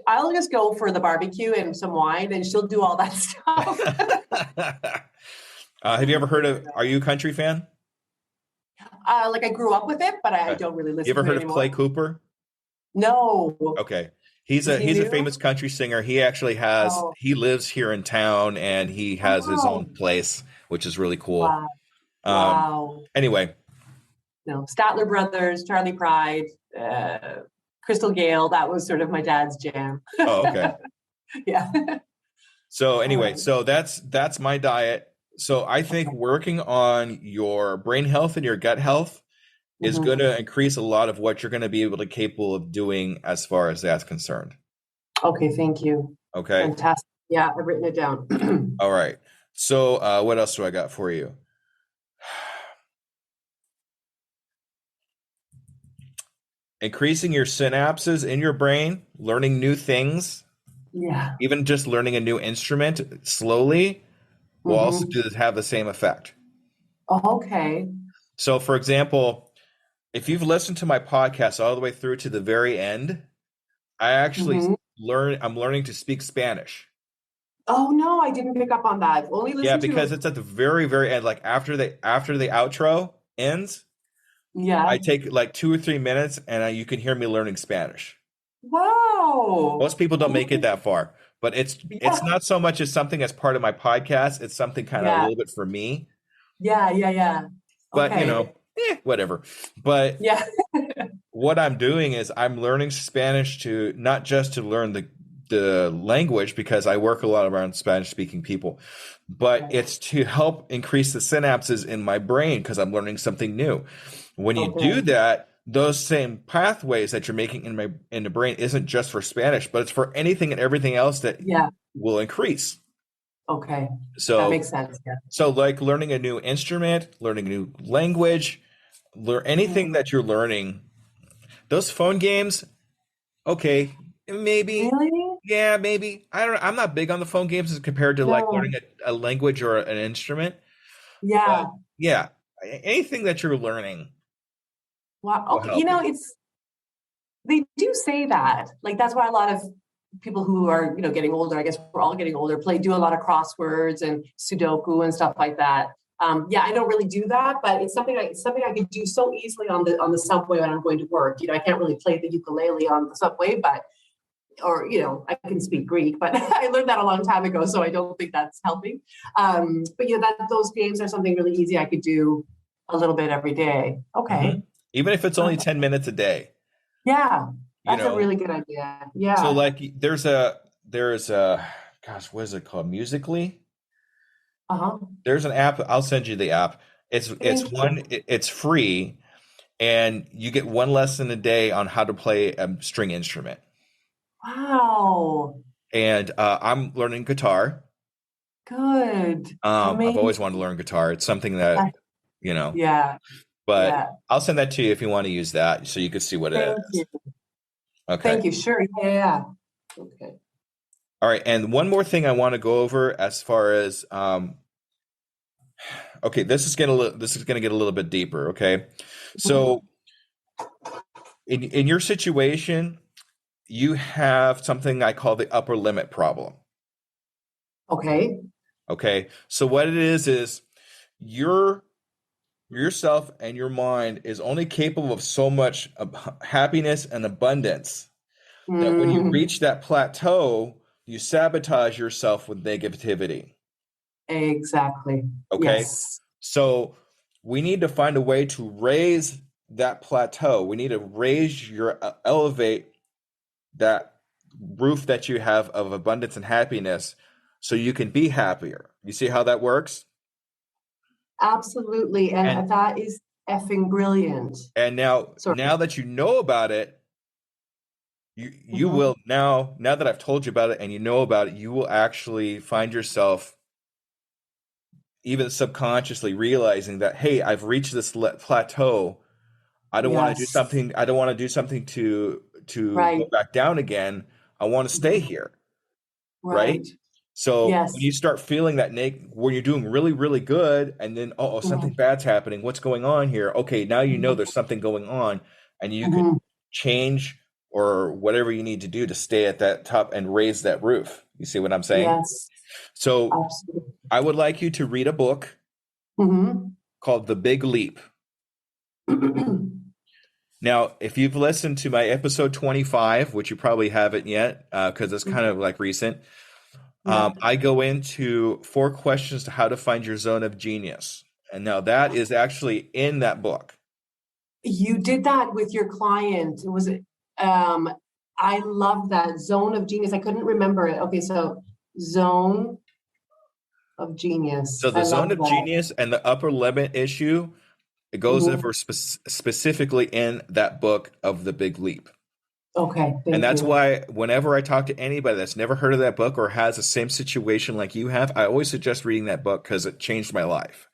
I'll just go for the barbecue and some wine and she'll do all that stuff. Have you ever heard of, are you a country fan? Like I grew up with it, but I Uh, don't really you listen ever to it heard of Clay anymore. Cooper? No. Okay. Is he He's a new? famous country singer. Oh, He lives here in town and he has his own oh, place, which is really cool. wow. Um, Wow. anyway, No, Statler Brothers, Charlie Pride, uh, Crystal Gale. That was sort of my dad's jam. oh, okay. Yeah. So All anyway, right. so that's my diet. So I think Okay. working on your brain health and your gut health is going Mhm. to increase a lot of what you're going to be able to capable of doing as far as that's concerned. Okay. Thank you. Okay. Fantastic. Yeah, I've written it down. All right. So what else do I got for you? Increasing your synapses in your brain, learning new things, Yeah. even just learning a new instrument slowly will also Hmm. have the same effect. Okay. So, for example, if you've listened to my podcast all the way through to the very end, I actually Hmm. I'm learning to speak Spanish. Oh no, I didn't pick up on that. Only Yeah, listen because to. it's at the very, very end, like after the outro ends, I Yeah. take like 2 or 3 minutes and you can hear me learning Spanish. Wow. Most people don't make it that far, but it's Yeah. not so much as something as part of my podcast. It's something kind of a Yeah. little bit for me. Yeah. But Okay. whatever. But Yeah. what I'm doing is I'm learning Spanish to not just to learn the language, because I work a lot around Spanish speaking people, but it's to help increase the synapses in my brain because I'm learning something new. When you do Okay. that, those same pathways that you're making in the brain isn't just for Spanish, but it's for anything and everything else that Yeah. will increase. Okay. That So makes sense. Yeah. so like learning a new instrument, learning a new language, anything that you're learning. Those phone games, okay, maybe. Really? Yeah, maybe. I don't know. I'm not big on the phone games as compared to like No. learning a language or an instrument. But Yeah. yeah, anything that you're learning Wow. will Okay. help you. They do say that. Like that's why a lot of people who are, getting older, I guess we're all getting older, do a lot of crosswords and Sudoku and stuff like that. Yeah, I don't really do that, but it's something I can do so easily on the subway when I'm going to work. I can't really play the ukulele on the subway, or I can speak Greek, but I learned that a long time ago, so I don't think that's helping. But yeah, those games are something really easy I could do a little bit every day. Okay. Even if it's only 10 minutes a day, Yeah, you that's a know. really good idea. So Yeah. like there's gosh, what is it called? Musically? Uh-huh. There's an app. I'll send you the app. Thank you. It's free, and you get one lesson a day on how to play a string instrument. Wow. And I'm learning guitar. Good. I've Amazing. always wanted to learn guitar. It's something that, you know, Yeah. but Yeah. I'll send that to you if you want to use that so you can see what it Thank is. you. Okay. Thank you. Sure. Yeah. Okay. All right. And one more thing I want to go over as far as okay, this is going to get a little bit deeper, okay? Mhm. So in your situation, you have something I call the upper limit problem. Okay. Okay. So what it is yourself and your mind is only capable of so much happiness and abundance that when you Mm, reach that plateau, you sabotage yourself with negativity. exactly. Okay. Yes. So we need to find a way to raise that plateau. We need to elevate that roof that you have of abundance and happiness so you can be happier. You see how that works? Absolutely. And And that is effing brilliant. now Sorry. that you know about it, you Mhm. will now that I've told you about it and you know about it, you will actually find yourself even subconsciously realizing that, hey, I've reached this plateau. I don't want to do Yes. something. I don't want to do something to go Right. back down again. I want to stay Mhm. here, right? Right. So when Yes. you start feeling that when you're doing really, really good, and then something Mhm. bad's happening. What's going on here? Okay, now you know Mhm. there's something going on, and you could Mhm. change or whatever you need to do to stay at that top and raise that roof. You see what I'm saying? Yes. So Absolutely. I would like you to read a book Mhm. called The Big Leap. Now, if you've listened to my episode 25, which you probably haven't yet, because it's kind of like recent, Yeah. I go into 4 questions to how to find your zone of genius. And now that is actually in that book. You did that with your client. I love that zone of genius. I couldn't remember it. Okay, so zone of genius. So I the zone love of that. genius and the upper limit issue, it goes Mhm. over specifically in that book of The Big Leap. Okay, And thank that's you. why whenever I talk to anybody that's never heard of that book or has the same situation like you have, I always suggest reading that book because it changed my life.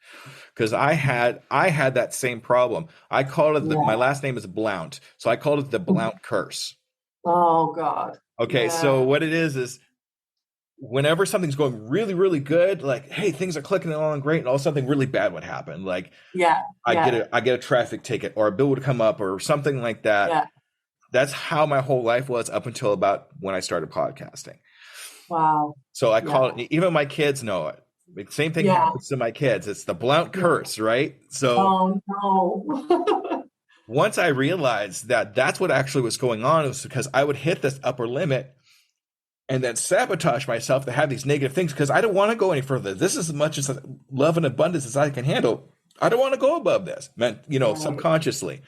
Because I had that same problem. I called it my Yeah. last name is Blount, so I called it the Blount curse. Oh God. Okay, so Yeah. what it is whenever something's going really, really good, like hey, things are clicking along great, and all something really bad would happen. Like Yeah. Yeah. I get a traffic ticket or a bill would come up or something like that. Yeah. That's how my whole life was up until about when I started podcasting. Wow. So I call Yeah. it, even my kids know it. The same thing Yeah. happens to my kids. It's the Blount Yeah. curse, right? So Oh no. once I realized that that's what actually was going on, it was because I would hit this upper limit and then sabotage myself to have these negative things because I don't want to go any further. This is as much as love and abundance as I can handle. I don't want to go above this, Right. subconsciously.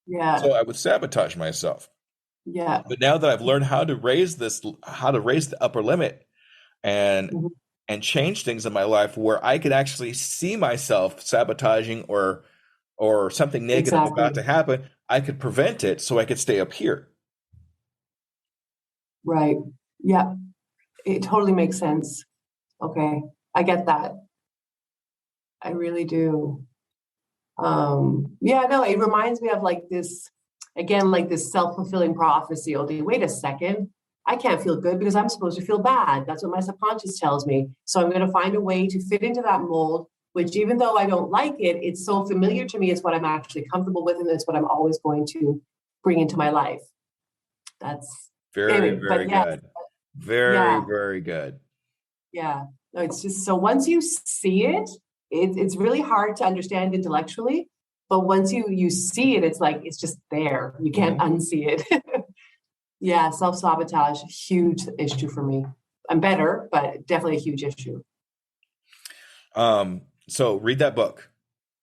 Yeah. So I would sabotage myself. Yeah. But now that I've learned how to raise the upper limit and Mhm. and change things in my life where I could actually see myself sabotaging or something negative Exactly. about to happen, I could prevent it so I could stay up here. Right. Yeah. It totally makes sense. Okay. I get that. I really do. Yeah, no, it reminds me of like this, again, like this self-fulfilling prophecy. Oh, wait a second. I can't feel good because I'm supposed to feel bad. That's what my subconscious tells me. So I'm going to find a way to fit into that mold, which even though I don't like it, it's so familiar to me. It's what I'm actually comfortable with. And it's what I'm always going to bring into my life. That's Very, anyway, very but yeah, good. Very, yeah, very good. yeah. No, it's just, so once you see it, it's really hard to understand intellectually, but once you see it, it's like, it's just there. You can't unsee it. Yeah, self-sabotage, huge issue for me. I'm better, but definitely a huge issue. So read that book.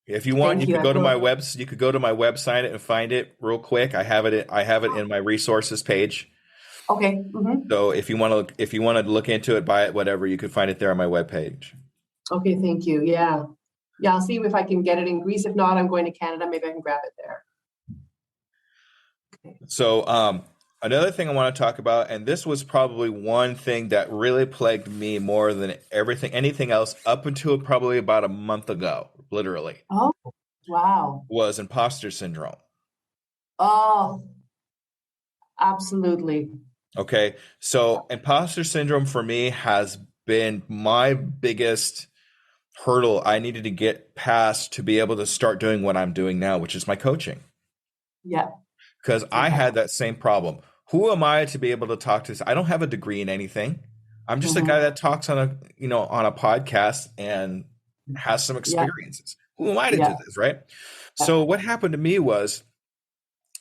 If you want, Thank you you. could go to my you could go to my website and find it real quick. I have it in my resources page. Okay. So if you want to look into it, buy it, whatever, you could find it there on my webpage. Okay, thank you. Yeah. Yeah, I'll see if I can get it in Greece. If not, I'm going to Canada. Maybe I can grab it there. Okay. So another thing I want to talk about, and this was probably one thing that really plagued me more than anything else up until probably about a month ago, literally, Oh, wow. was imposter syndrome. Oh, absolutely. Okay. So imposter syndrome for me has been my biggest hurdle I needed to get past to be able to start doing what I'm doing now, which is my coaching. Yeah. Because I had that same problem. Who am I to be able to talk to this? I don't have a degree in anything. I'm just a guy that talks on a podcast and has some Yeah. experiences. Who am I to Yeah. do this, right? So what happened to me was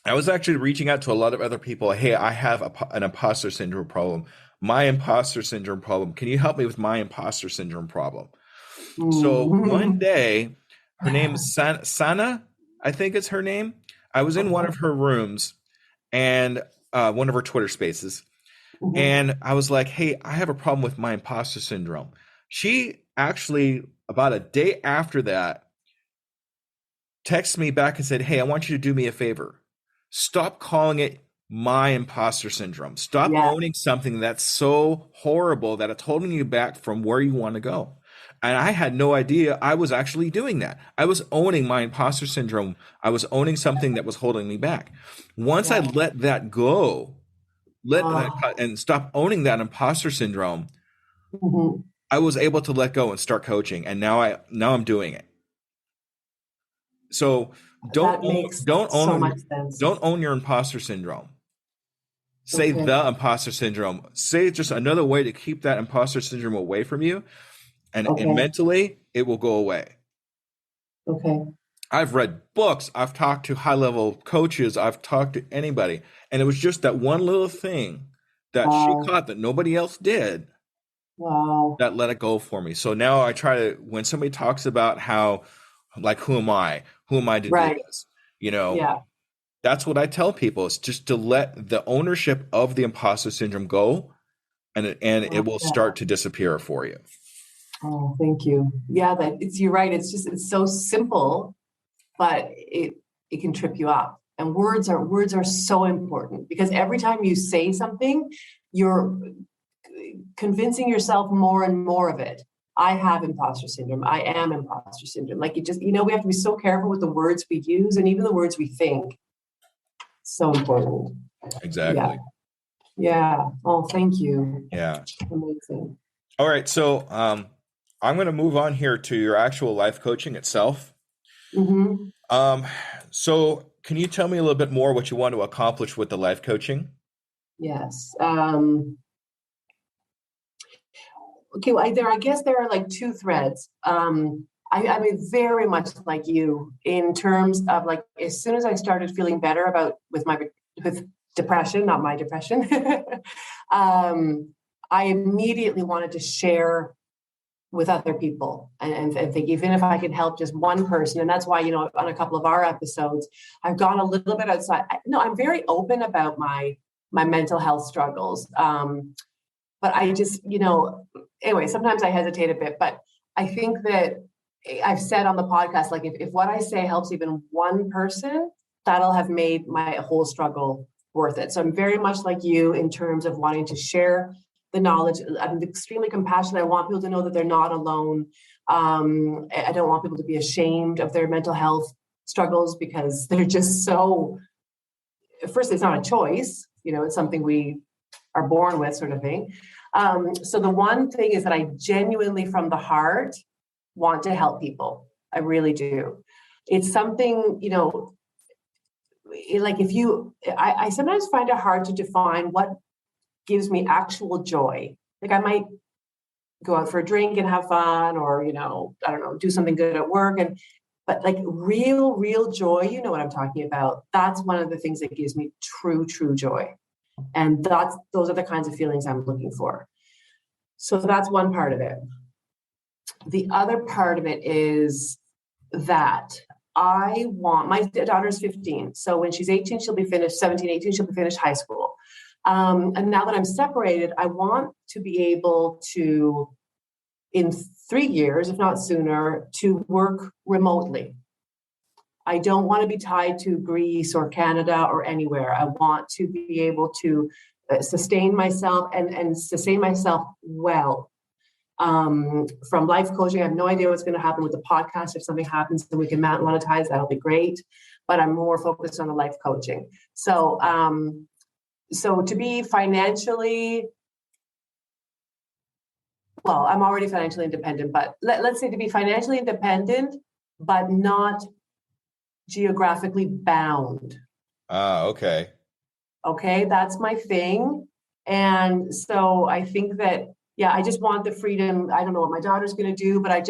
I was actually reaching out to a lot of other people. Hey, I have an imposter syndrome problem. My imposter syndrome problem. Can you help me with my imposter syndrome problem? So one day, her name is Sana, I think it's her name. I was in one of her rooms and one of her Twitter spaces. And I was like, hey, I have a problem with my imposter syndrome. She actually, about a day after that, texted me back and said, hey, I want you to do me a favor. Stop calling it my imposter syndrome. Stop owning something that's so horrible that it's holding you back from where you want to go. And I had no idea I was actually doing that. I was owning my imposter syndrome. I was owning something that was holding me back. Once I let that go, and stop owning that imposter syndrome, I was able to let go and start coaching. And now I'm doing it. So don't own your imposter syndrome. Say the imposter syndrome. Say just another way to keep that imposter syndrome away from you. And mentally, it will go away. Okay. I've read books. I've talked to high-level coaches. I've talked to anybody. And it was just that one little thing that she caught that nobody else did. Wow. That let it go for me. So now I try to, when somebody talks about how, like, who am I? Who am I to do this? That's what I tell people, is just to let the ownership of the imposter syndrome go, and it will start to disappear for you. Oh, thank you. Yeah, you're right. It's so simple, but it can trip you up. And words are so important, because every time you say something, you're convincing yourself more and more of it. I have imposter syndrome. I am imposter syndrome. Like, we have to be so careful with the words we use, and even the words we think. So important. Exactly. Yeah. Oh, thank you. Yeah. Amazing. All right. So I'm going to move on here to your actual life coaching itself. So can you tell me a little bit more what you want to accomplish with the life coaching? Yes. Okay. Well, I guess there are like two threads. I mean, very much like you, in terms of, like, as soon as I started feeling better with depression, not my depression, I immediately wanted to share with other people and think, even if I could help just one person. And that's why, on a couple of our episodes, I've gone a little bit outside. I'm very open about my mental health struggles. But I just, anyway, sometimes I hesitate a bit, but I think that I've said on the podcast, like if what I say helps even one person, that'll have made my whole struggle worth it. So I'm very much like you in terms of wanting to share the knowledge. I'm extremely compassionate. I want people to know that they're not alone. I don't want people to be ashamed of their mental health struggles because they're just so, first, it's not a choice, it's something we are born with, sort of thing. So the one thing is that I genuinely from the heart want to help people. I really do. It's something, like I sometimes find it hard to define what gives me actual joy. Like I might go out for a drink and have fun, or, I don't know, do something good at work. But like real joy, you know what I'm talking about. That's one of the things that gives me true joy. And those are the kinds of feelings I'm looking for. So that's one part of it. The other part of it is that I want, my daughter's 15. So when she's 18, she'll be finished, 17, 18, she'll be finished high school. And now that I'm separated, I want to be able to, in 3 years, if not sooner, to work remotely. I don't want to be tied to Greece or Canada or anywhere. I want to be able to sustain myself and sustain myself well. From life coaching, I have no idea what's going to happen with the podcast. If something happens and we can monetize, that'll be great. But I'm more focused on the life coaching. So to be financially, well, I'm already financially independent, but let's say to be financially independent, but not geographically bound. Okay. Okay, that's my thing. And so I think that, I just want the freedom. I don't know what my daughter's going to do, but I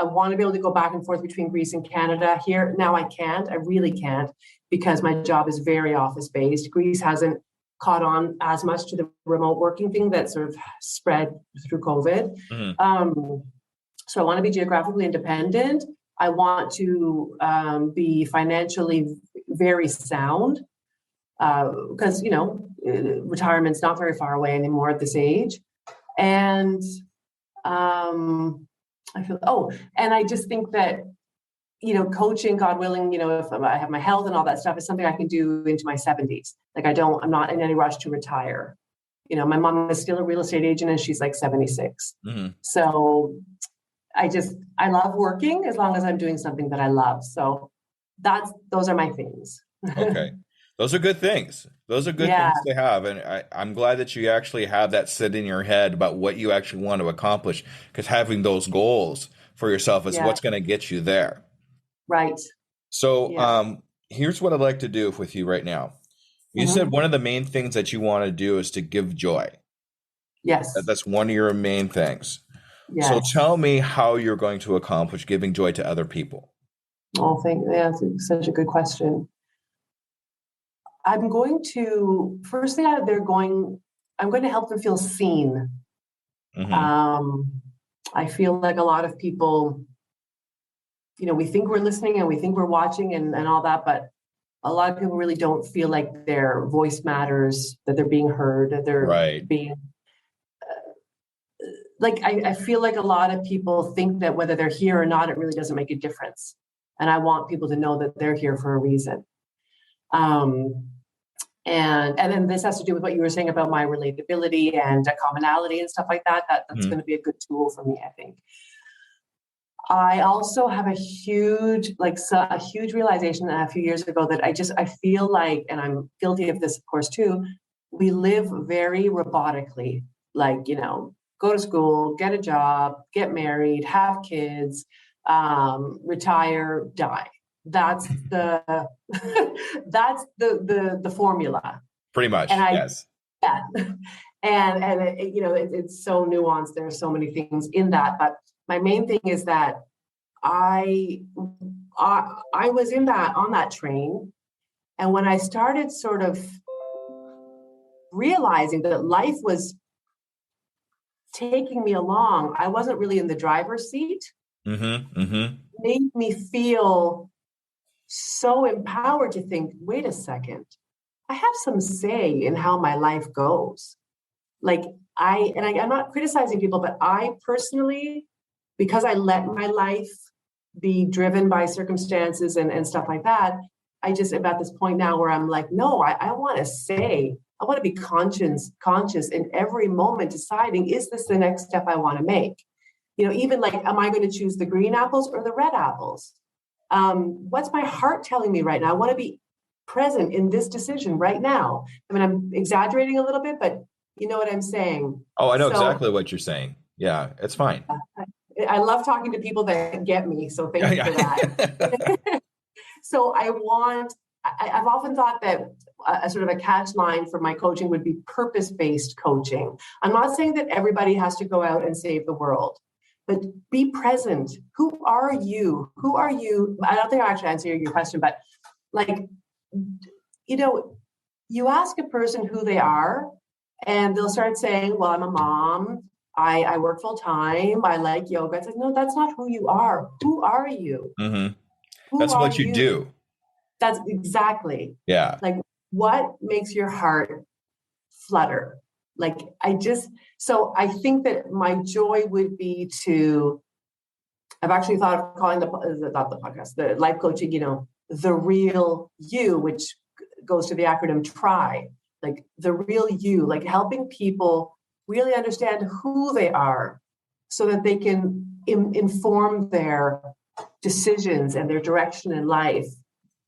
want to be able to go back and forth between Greece and Canada. Here now I can't. I really can't, because my job is very office based. Greece hasn't caught on as much to the remote working thing that sort of spread through COVID. Mm-hmm. So I want to be geographically independent. I want to be financially very sound, because, retirement's not very far away anymore at this age. And I just think that, coaching, God willing, if I have my health and all that stuff, is something I can do into my 70s. Like I'm not in any rush to retire. My mom is still a real estate agent and she's like 76. Mm-hmm. So I love working as long as I'm doing something that I love. So those are my things. Okay. Those are good things. Those are good things to have. And I'm glad that you actually have that sit in your head about what you actually want to accomplish, because having those goals for yourself is what's going to get you there. Right. So here's what I'd like to do with you right now. You said one of the main things that you want to do is to give joy. Yes. That's one of your main things. Yes. So tell me how you're going to accomplish giving joy to other people. Oh, that's such a good question. I'm going to, firstly, I'm going to help them feel seen. Mm-hmm. I feel like a lot of people, we think we're listening and we think we're watching and all that, but a lot of people really don't feel like their voice matters, that they're being heard, that they're being, I feel like a lot of people think that whether they're here or not, it really doesn't make a difference. And I want people to know that they're here for a reason. And then this has to do with what you were saying about my relatability and commonality and stuff like that. That's going to be a good tool for me, I think. I also have a huge realization a few years ago that I feel like, and I'm guilty of this, of course, too, we live very robotically, go to school, get a job, get married, have kids, retire, die. That's the formula. Pretty much. Yes. Yeah. And it's so nuanced. There are so many things in that, but my main thing is that I was on that train, and when I started sort of realizing that life was taking me along. I wasn't really in the driver's seat. Made me feel so empowered to think, wait a second, I have some say in how my life goes. Like I'm not criticizing people, but I personally, because I let my life be driven by circumstances and stuff like that, I just am at this point now where I'm like, no, I want to say, I want to be conscious in every moment, deciding, is this the next step I want to make? Even like, am I going to choose the green apples or the red apples? What's my heart telling me right now? I want to be present in this decision right now. I mean, I'm exaggerating a little bit, but you know what I'm saying? Oh, I know exactly what you're saying. Yeah, it's fine. I love talking to people that get me. So thank you for that. So I've often thought that a sort of a catch line for my coaching would be purpose-based coaching. I'm not saying that everybody has to go out and save the world, but be present. Who are you? Who are you? I don't think I actually answered your question, but like, you ask a person who they are, and they'll start saying, well, I'm a mom. I work full time. I like yoga. It's like, no, that's not who you are. Who are you? That's what you do. That's exactly. Yeah. Like, what makes your heart flutter? Like, so I think that my joy would be I've actually thought of calling the life coaching, the real you, which goes to the acronym TRY, like the real you, like helping people really understand who they are so that they can inform their decisions and their direction in life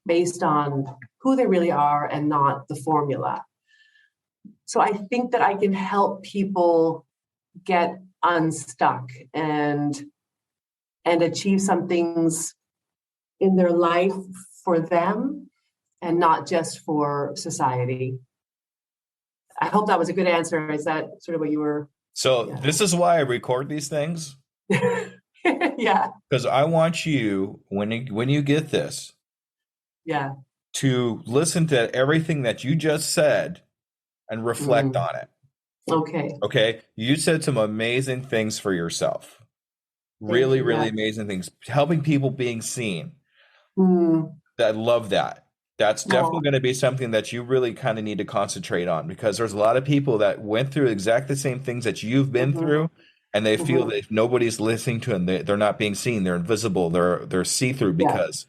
based on who they really are and not the formula. So I think that I can help people get unstuck and achieve some things in their life for them and not just for society. I hope that was a good answer. Is that sort of what you were? So This is why I record these things. Yeah. Because I want you, when you get this, to listen to everything that you just said and reflect on it. Okay. You said some amazing things for yourself. Really amazing things. Helping people being seen. I love that. That's definitely going to be something that you really kind of need to concentrate on, because there's a lot of people that went through exactly the same things that you've been through, and they feel that if nobody's listening to them, they're not being seen, they're invisible, they're see-through because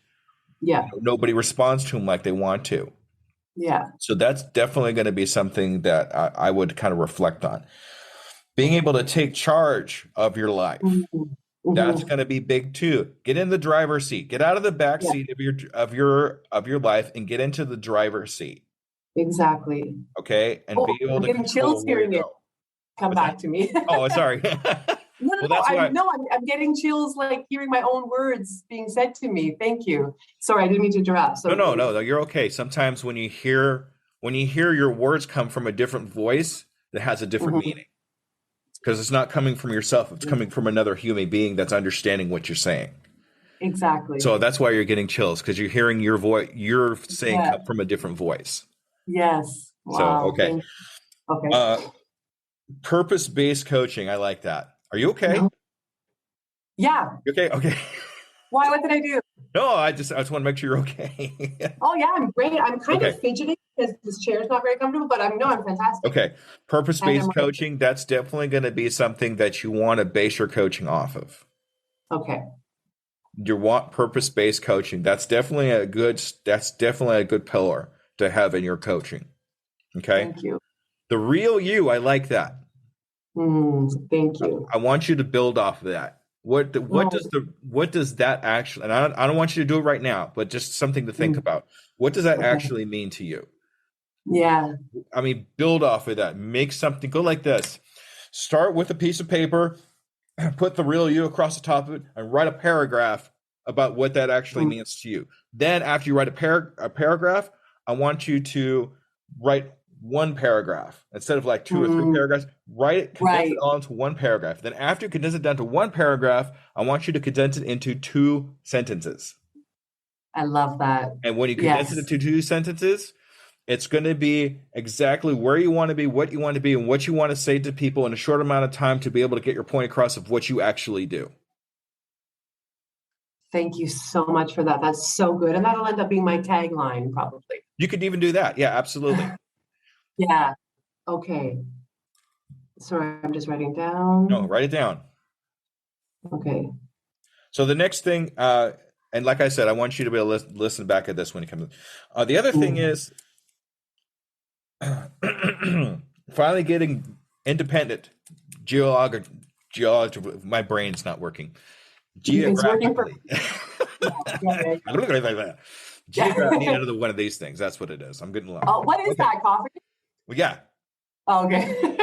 nobody responds to them like they want to. Yeah. So that's definitely going to be something that I would kind of reflect on. Being able to take charge of your life. That's going to be big too. Get in the driver's seat. Get out of the back seat of your life and get into the driver's seat. Exactly. Okay, and be able I'm to getting chills hearing it come back to me. Oh, sorry. I'm getting chills like hearing my own words being said to me. Thank you. Sorry, I didn't mean to interrupt. So No, you're okay. Sometimes when you hear your words come from a different voice, that has a different meaning. Because it's not coming from yourself, it's coming from another human being that's understanding what you're saying. Exactly. So that's why you're getting chills, because you're hearing your voice, you're saying come from a different voice. Yes. So, Wow. okay. Purpose-based coaching. I like that. Are you okay? No. Yeah. Okay. Why? What did I do? No, I just want to make sure you're okay. Oh yeah, I'm great. I'm kind of fidgeting because this chair is not very comfortable, but I'm fantastic. Okay. Purpose-based coaching, that's definitely going to be something that you want to base your coaching off of. Okay. You want purpose-based coaching. That's definitely a good pillar to have in your coaching. Okay. Thank you. The real you, I like that. Thank you. I want you to build off of that. What does that actually, and I don't want you to do it right now, but just something to think about. What does that actually mean to you? Yeah. I mean, build off of that. Make something, go like this. Start with a piece of paper, put the real you across the top of it, and write a paragraph about what that actually means to you. Then after you write a paragraph, I want you to write one paragraph instead of like 2 or 3 paragraphs. Condense it all into one paragraph. Then after you condense it down to one paragraph, I want you to condense it into 2 sentences. I love that. And when you condense it into 2 sentences, It's going to be exactly where you want to be, what you want to be, and what you want to say to people in a short amount of time to be able to get your point across of what you actually do. Thank you so much for that. That's so good. And that'll end up being my tagline, probably. You could even do that. Yeah, absolutely. Yeah. Okay. Sorry, I'm just writing down. No, write it down. Okay. So the next thing, and like I said, I want you to be able to listen back at this when it comes. The other thing is finally getting independent. My brain's not working. Geographically. Geographically, I need another one of these things. That's what it is. I'm getting lost. Oh, what is that? Coffee? Well, yeah. Oh, okay.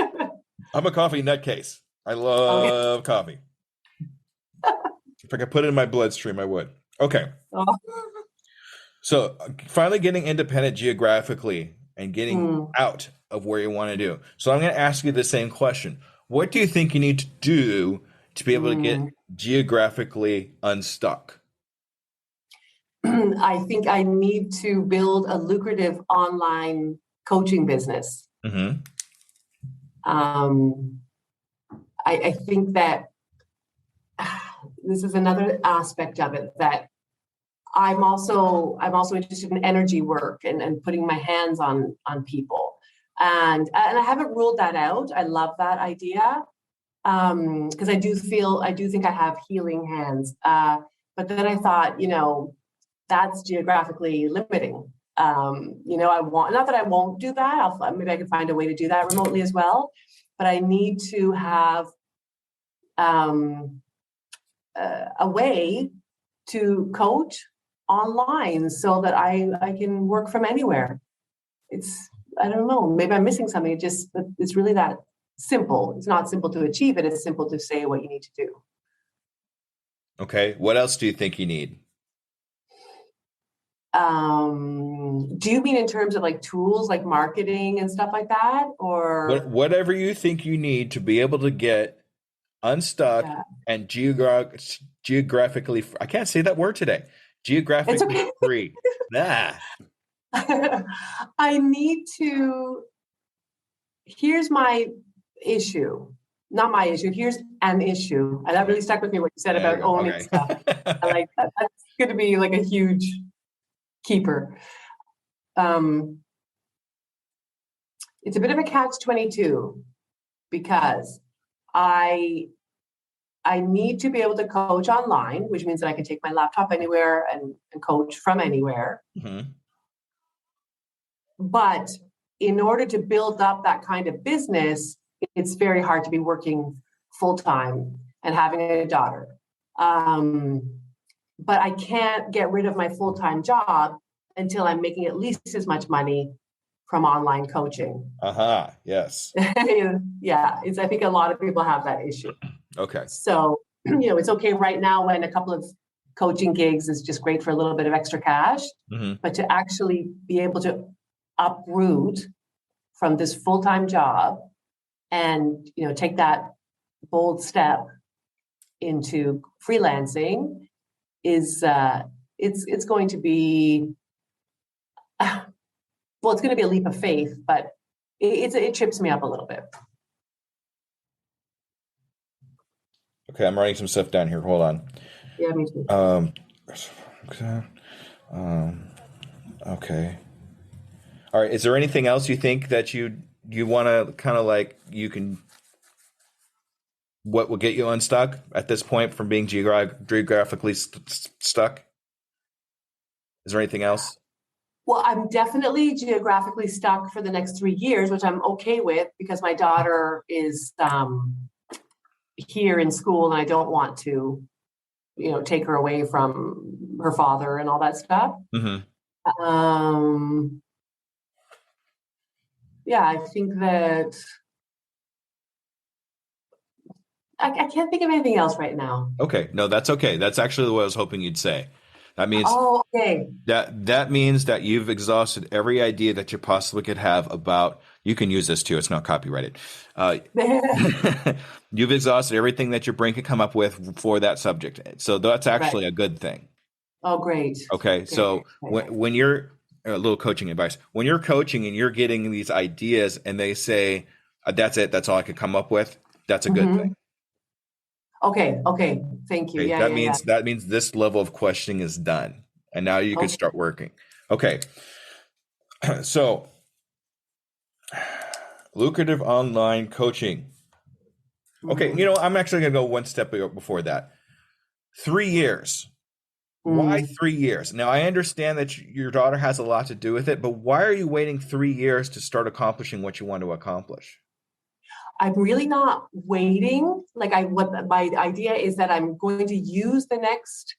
I'm a coffee nutcase. I love coffee. If I could put it in my bloodstream, I would. Okay. Oh. So finally getting independent geographically and getting out of where you want to do. So I'm going to ask you the same question. What do you think you need to do to be able to get geographically unstuck? I think I need to build a lucrative online coaching business. Mm-hmm. I think that this is another aspect of it, that I'm also interested in energy work and putting my hands on people. And I haven't ruled that out. I love that idea. Because I do think I have healing hands. But then I thought, that's geographically limiting. Not that I won't do that. Maybe I can find a way to do that remotely as well. But I need to have a way to coach online so that I can work from anywhere. I don't know, maybe I'm missing something. It's really that simple. It's not simple to achieve it. It's simple to say what you need to do. Okay. What else do you think you need? Do you mean in terms of like tools, like marketing and stuff like that, or whatever you think you need to be able to get unstuck and geographically? I can't say that word today. Geographically free. Nah. I need to. Here's my issue. Not my issue. Here's an issue. And that really stuck with me what you said about owning stuff. I like that. That's going to be like a huge keeper. It's a bit of a catch-22 because I need to be able to coach online, which means that I can take my laptop anywhere and coach from anywhere. Mm-hmm. But in order to build up that kind of business, it's very hard to be working full-time and having a daughter. But I can't get rid of my full-time job until I'm making at least as much money from online coaching. Yes. Yeah, I think a lot of people have that issue. Okay. So, it's okay right now when a couple of coaching gigs is just great for a little bit of extra cash, but to actually be able to uproot from this full-time job and, take that bold step into freelancing is, it's going to be, it's going to be a leap of faith, but it trips me up a little bit. Okay, I'm writing some stuff down here. Hold on. Yeah, me too. Okay. All right. Is there anything else you think that you want to kind of like what will get you unstuck at this point from being geographically stuck? Is there anything else? Well, I'm definitely geographically stuck for the next 3 years, which I'm okay with because my daughter is here in school and I don't want to, take her away from her father and all that stuff. Mm-hmm. Yeah, I think that I can't think of anything else right now. Okay. No, that's okay. That's actually what I was hoping you'd say. That means okay. That means that you've exhausted every idea that you possibly could have about. You can use this too. It's not copyrighted. You've exhausted everything that your brain could come up with for that subject. So that's actually a good thing. Oh, great. Okay. So when you're a little coaching advice. When you're coaching and you're getting these ideas and they say, that's it, that's all I could come up with, that's a good thing. Okay. Thank you. Okay, Yeah, that means this level of questioning is done. And now you can start working. Okay. So lucrative online coaching. Okay, I'm actually going to go one step before that. 3 years. Why 3 years? Now, I understand that your daughter has a lot to do with it, but why are you waiting 3 years to start accomplishing what you want to accomplish? I'm really not waiting. What my idea is that I'm going to use the next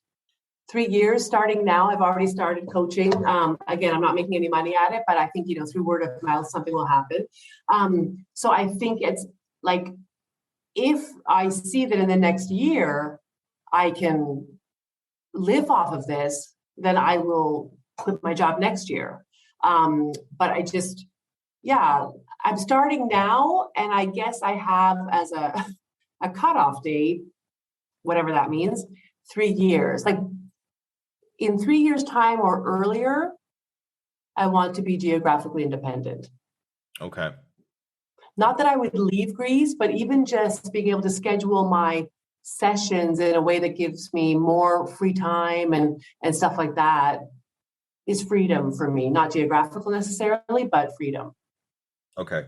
3 years starting now. I've already started coaching. Again, I'm not making any money at it, but I think, through word of mouth, something will happen. So I think it's like, if I see that in the next year, I can live off of this, then I will quit my job next year. But I'm starting now. And I guess I have as a cutoff date, whatever that means, 3 years. Like in 3 years' time or earlier, I want to be geographically independent. Okay. Not that I would leave Greece, but even just being able to schedule my sessions in a way that gives me more free time and stuff like that is freedom for me. Not geographical necessarily, but freedom. Okay.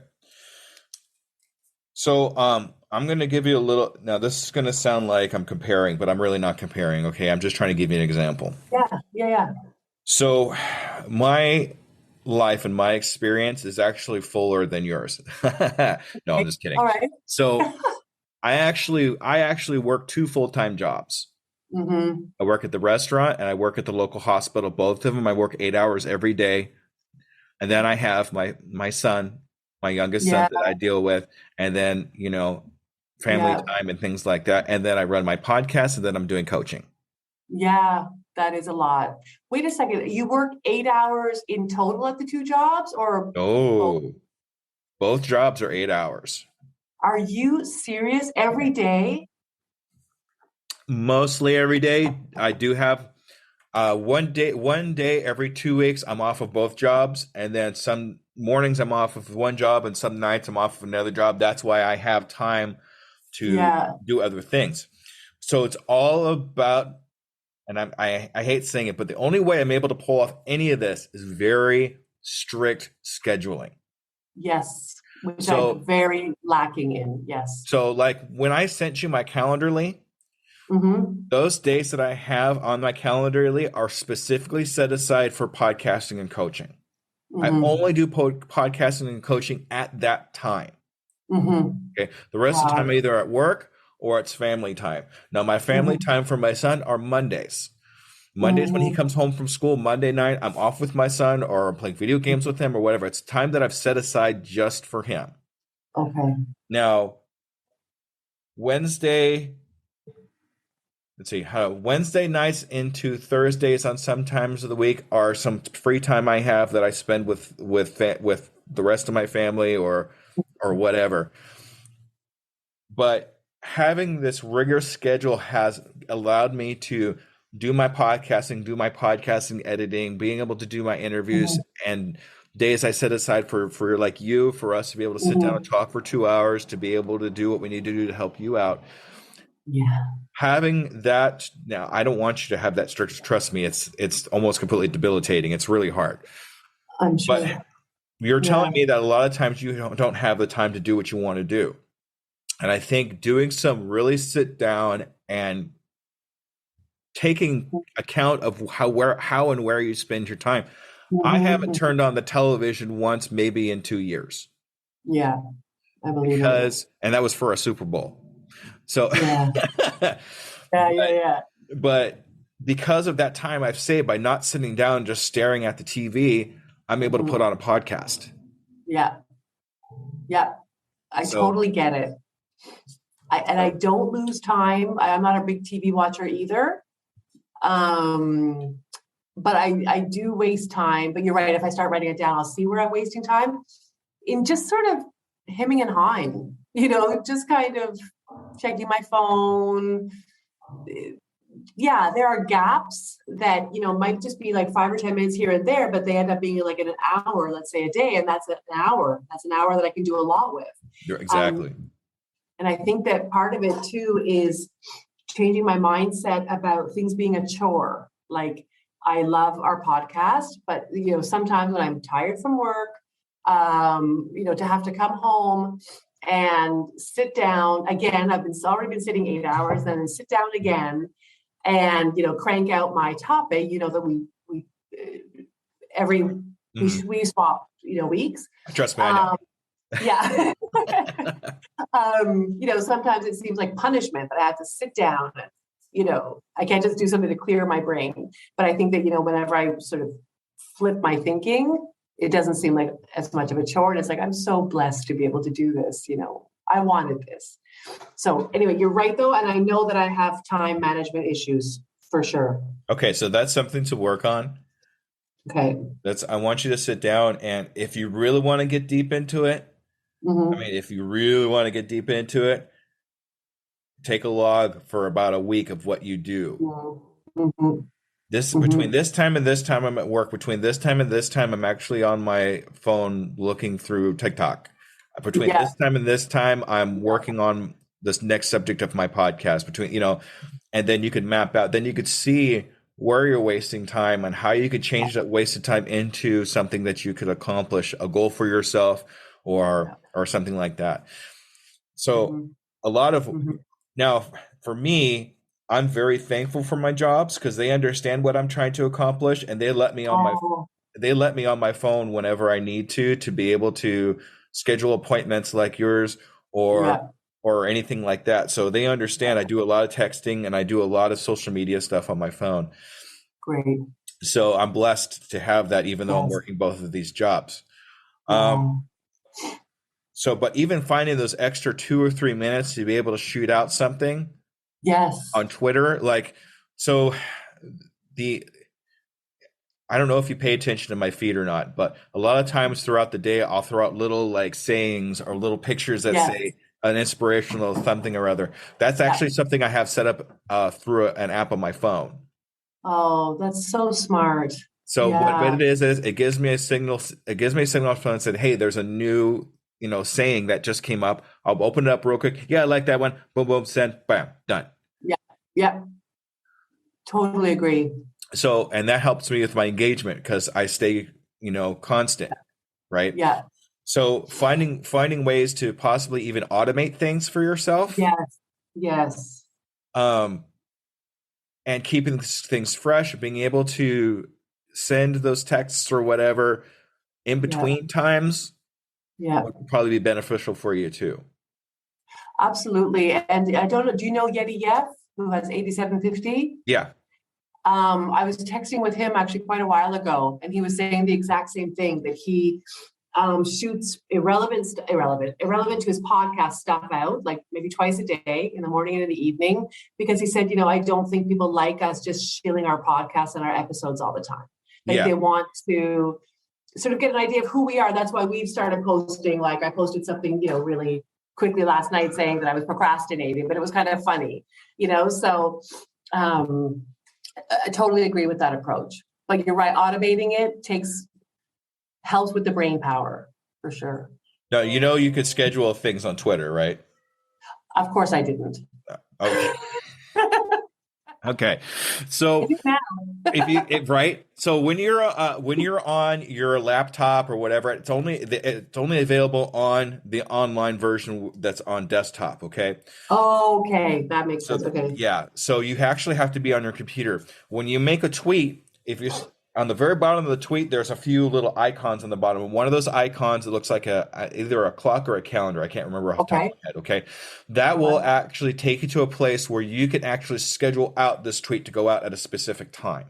So I'm going to give you a little, now this is going to sound like I'm comparing, but I'm really not comparing. Okay. I'm just trying to give you an example. Yeah. So my life and my experience is actually fuller than yours. No, I'm just kidding. All right. So I actually work 2 full-time jobs. I work at the restaurant and I work at the local hospital. Both of them, I work 8 hours every day. And then I have my son, my youngest son that I deal with, and then, family time and things like that. And then I run my podcast, and then I'm doing coaching. Yeah, that is a lot. Wait a second. You work 8 hours in total at the 2 jobs, or? Oh, both jobs are 8 hours. Are you serious? Every day? Mostly every day. I do have one day every 2 weeks I'm off of both jobs, and then some mornings I'm off of one job and some nights I'm off of another job. That's why I have time to do other things. So it's all about, and I hate saying it, but the only way I'm able to pull off any of this is very strict scheduling. Yes, which I'm very lacking in. Yes. So like when I sent you my Calendarly, those days that I have on my Calendarly are specifically set aside for podcasting and coaching. I only do podcasting and coaching at that time. Okay. The rest of the time, I'm either at work or it's family time. Now, my family time for my son are Mondays. Mondays when he comes home from school, Monday night, I'm off with my son or I'm playing video games with him or whatever. It's time that I've set aside just for him. Okay. Now, Wednesday nights into Thursdays on some times of the week are some free time I have that I spend with the rest of my family or whatever. But having this rigorous schedule has allowed me to do my podcasting editing, being able to do my interviews, and days I set aside for like you, for us to be able to sit down and talk for 2 hours, to be able to do what we need to do to help you out. Yeah. Having that, now I don't want you to have that strict, trust me, it's almost completely debilitating. It's really hard. I'm sure. But you're telling me that a lot of times you don't have the time to do what you want to do. And I think doing some really sit down and taking account of how and where you spend your time. I haven't turned on the television once, maybe in 2 years. Yeah, I believe it. And that was for a Super Bowl. So yeah. But because of that time I've saved by not sitting down, just staring at the TV, I'm able to put on a podcast. Yeah. I totally get it. I don't lose time. I'm not a big TV watcher either. But I do waste time. But you're right. If I start writing it down, I'll see where I'm wasting time in just sort of hemming and hawing, just kind of checking my phone, yeah, there are gaps that, might just be like 5 or 10 minutes here and there, but they end up being like in an hour, let's say a day. And that's an hour. That's an hour that I can do a lot with. Exactly. And I think that part of it too is changing my mindset about things being a chore. Like, I love our podcast, but sometimes when I'm tired from work, to have to come home and sit down again, I've already been sitting 8 hours, then sit down again and, crank out my topic, that we swap, weeks. Trust me, I know. Yeah. Sometimes it seems like punishment that I have to sit down and, I can't just do something to clear my brain. But I think that, whenever I sort of flip my thinking, it doesn't seem like as much of a chore. And it's like, I'm so blessed to be able to do this. I wanted this. So anyway, you're right though. And I know that I have time management issues for sure. Okay. So that's something to work on. Okay. I want you to sit down, and if you really want to get deep into it, if you really want to get deep into it, take a log for about a week of what you do. Between this time and this time I'm at work. Between this time and this time I'm actually on my phone looking through TikTok. Between this time and this time I'm working on this next subject of my podcast. And then you could map out. Then you could see where you're wasting time and how you could change that wasted time into something that you could accomplish, a goal for yourself or something like that. So a lot of now for me, I'm very thankful for my jobs because they understand what I'm trying to accomplish, and they let me on my phone whenever I need to be able to schedule appointments like yours or anything like that. So they understand I do a lot of texting and I do a lot of social media stuff on my phone. Great. So I'm blessed to have that, even though I'm working both of these jobs. But even finding those extra 2 or 3 minutes to be able to shoot out something on Twitter, I don't know if you pay attention to my feed or not, but a lot of times throughout the day, I'll throw out little sayings or little pictures that say an inspirational something or other. That's actually something I have set up through an app on my phone. Oh, that's so smart. So what it is it gives me a signal. It gives me a signal on my phone and said, hey, there's a new saying that just came up. I'll open it up real quick. Yeah, I like that one. Boom, boom, send, bam, done. Yeah. Totally agree. So, and that helps me with my engagement because I stay, constant, right? Yeah. So finding ways to possibly even automate things for yourself. Yes. And keeping things fresh, being able to send those texts or whatever in between times would probably be beneficial for you too. Absolutely. And I don't know, do you know Yeti Yef, who has 8750? Yeah. I was texting with him actually quite a while ago, and he was saying the exact same thing, that he shoots irrelevant to his podcast stuff out, like maybe twice a day, in the morning and in the evening, because he said, I don't think people like us just shilling our podcasts and our episodes all the time. They want to sort of get an idea of who we are. That's why we've started posting. Like, I posted something, really quickly last night saying that I was procrastinating, but it was kind of funny, so I totally agree with that approach. But you're right, automating it helps with the brain power for sure. No, you could schedule things on Twitter, right? Of course I didn't. Okay. Okay. So right. So when you're on your laptop or whatever, it's only available on the online version that's on desktop. Okay. Okay. That makes sense. Okay. Yeah. So you actually have to be on your computer. When you make a tweet, if you're on the very bottom of the tweet, there's a few little icons on the bottom. And one of those icons, it looks like either a clock or a calendar. I can't remember off the top of my head. Okay. That will actually take you to a place where you can actually schedule out this tweet to go out at a specific time.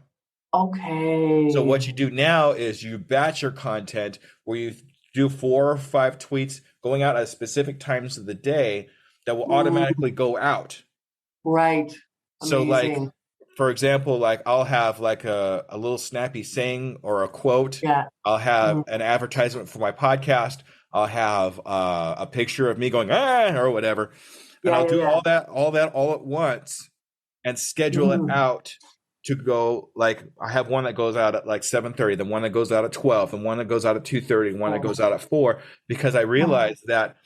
Okay. So what you do now is you batch your content where you do 4 or 5 tweets going out at specific times of the day that will automatically go out. Right. Amazing. So for example, I'll have a little snappy saying or a quote. Yeah. I'll have an advertisement for my podcast. I'll have a picture of me going, or whatever. And I'll do all that all at once. and schedule it out to go. Like I have one that goes out at like 7:30, the one that goes out at 12, and one that goes out at 2:30, and one that goes out at 4, because I realize that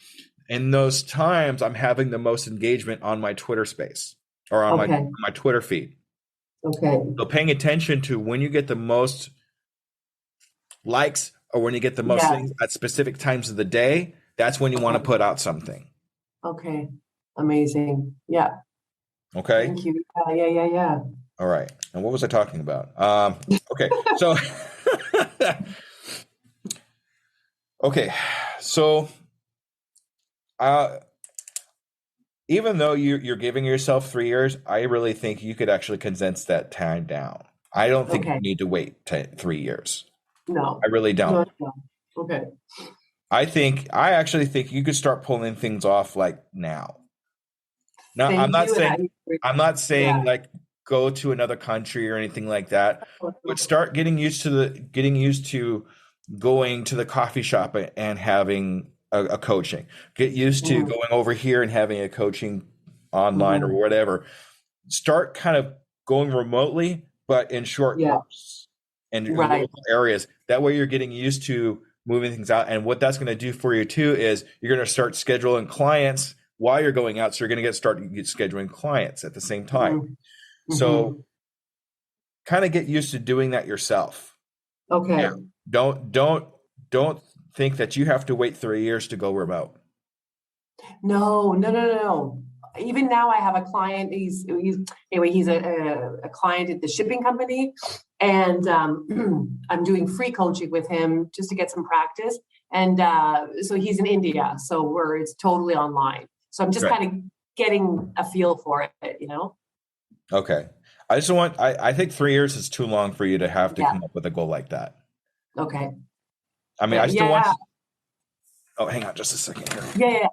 in those times I'm having the most engagement on my Twitter space or on my Twitter feed. Okay. So paying attention to when you get the most likes or when you get the most things at specific times of the day, that's when you want to put out something. Okay. Amazing. Yeah. Okay. Thank you. Yeah. All right. And what was I talking about? Okay. So, even though you're giving yourself 3 years, I really think you could actually condense that time down. I don't think you need to wait 3 years. No. I really don't. No. Okay. I actually think you could start pulling things off like now. Now, I'm not saying like go to another country or anything like that, but start getting used to going to the coffee shop and having a coaching. Get used to going over here and having a coaching online or whatever. Start kind of going remotely, but in short bursts and in local areas. That way you're getting used to moving things out. And what that's going to do for you too is you're going to start scheduling clients while you're going out. So you're going to start scheduling clients at the same time. So kind of get used to doing that yourself. Okay. Now, don't think that you have to wait 3 years to go remote. No. Even now I have a client, he's a client at the shipping company, and I'm doing free coaching with him just to get some practice. And so he's in India, so it's totally online. So I'm just kind of getting a feel for it, Okay. I think 3 years is too long for you to have to come up with a goal like that. Okay. I mean, I still want to... Oh, hang on just a second here. Yeah.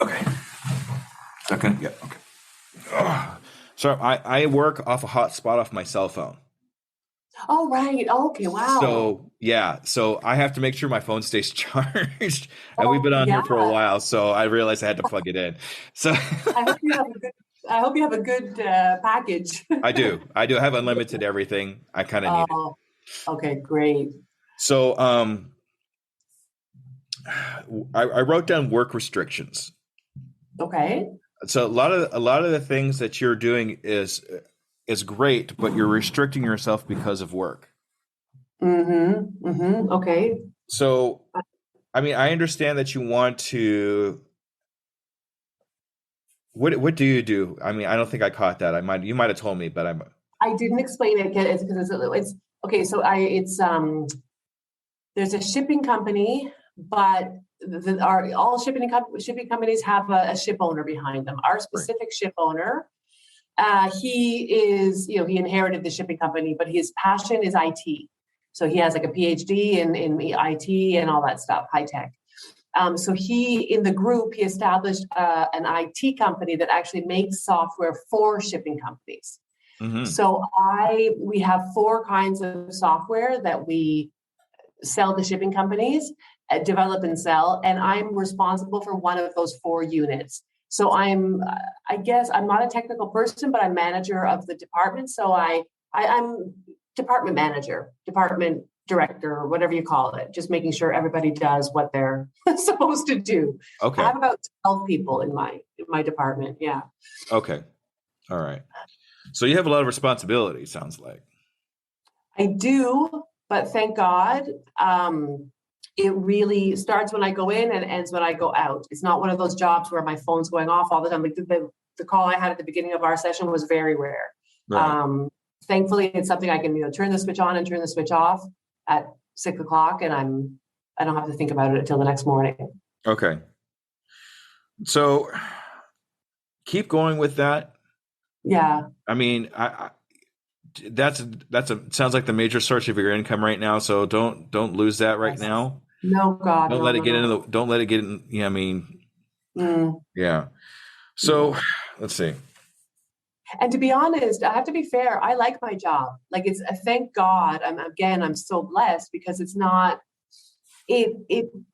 Okay. Second. Yeah. Okay. So I work off a hotspot off my cell phone. Oh, right. Okay. Wow. So yeah. So I have to make sure my phone stays charged. And we've been on here for a while, so I realized I had to plug it in. So I hope you have a good package. I do. I have unlimited everything. I kind of need it. Okay, great. So I wrote down work restrictions. Okay. So a lot of the things that you're doing is great, but you're restricting yourself because of work. Okay. So, I mean, I understand that you want to. What do you do? I mean, I don't think I caught that. You might have told me, but I didn't explain it because it's okay. So there's a shipping company, but all shipping companies have a ship owner behind them. Our specific ship owner, he inherited the shipping company, but his passion is IT. So he has like a PhD in IT and all that stuff, high tech. So in the group, he established an IT company that actually makes software for shipping companies. So we have 4 kinds of software that we sell to shipping companies, develop and sell, and I'm responsible for one of those 4 units. So I guess I'm not a technical person, but I'm manager of the department. So I'm department manager, department director, or whatever you call it, just making sure everybody does what they're supposed to do. Okay. I have about 12 people in my department. Yeah. Okay. All right. So you have a lot of responsibility, sounds like. I do, but thank God, it really starts when I go in and ends when I go out. It's not one of those jobs where my phone's going off all the time. Like the call I had at the beginning of our session was very rare. Right. Thankfully, it's something I can turn the switch on and turn the switch off at 6 o'clock, and I don't have to think about it until the next morning. Okay. So keep going with that. Yeah. I mean, that's sounds like the major source of your income right now. So don't lose that right now. No, God. Don't let it get into don't let it get in. I mean, yeah. So let's see. And to be honest, I have to be fair. I like my job. Like thank God. I'm so blessed because it's not, it's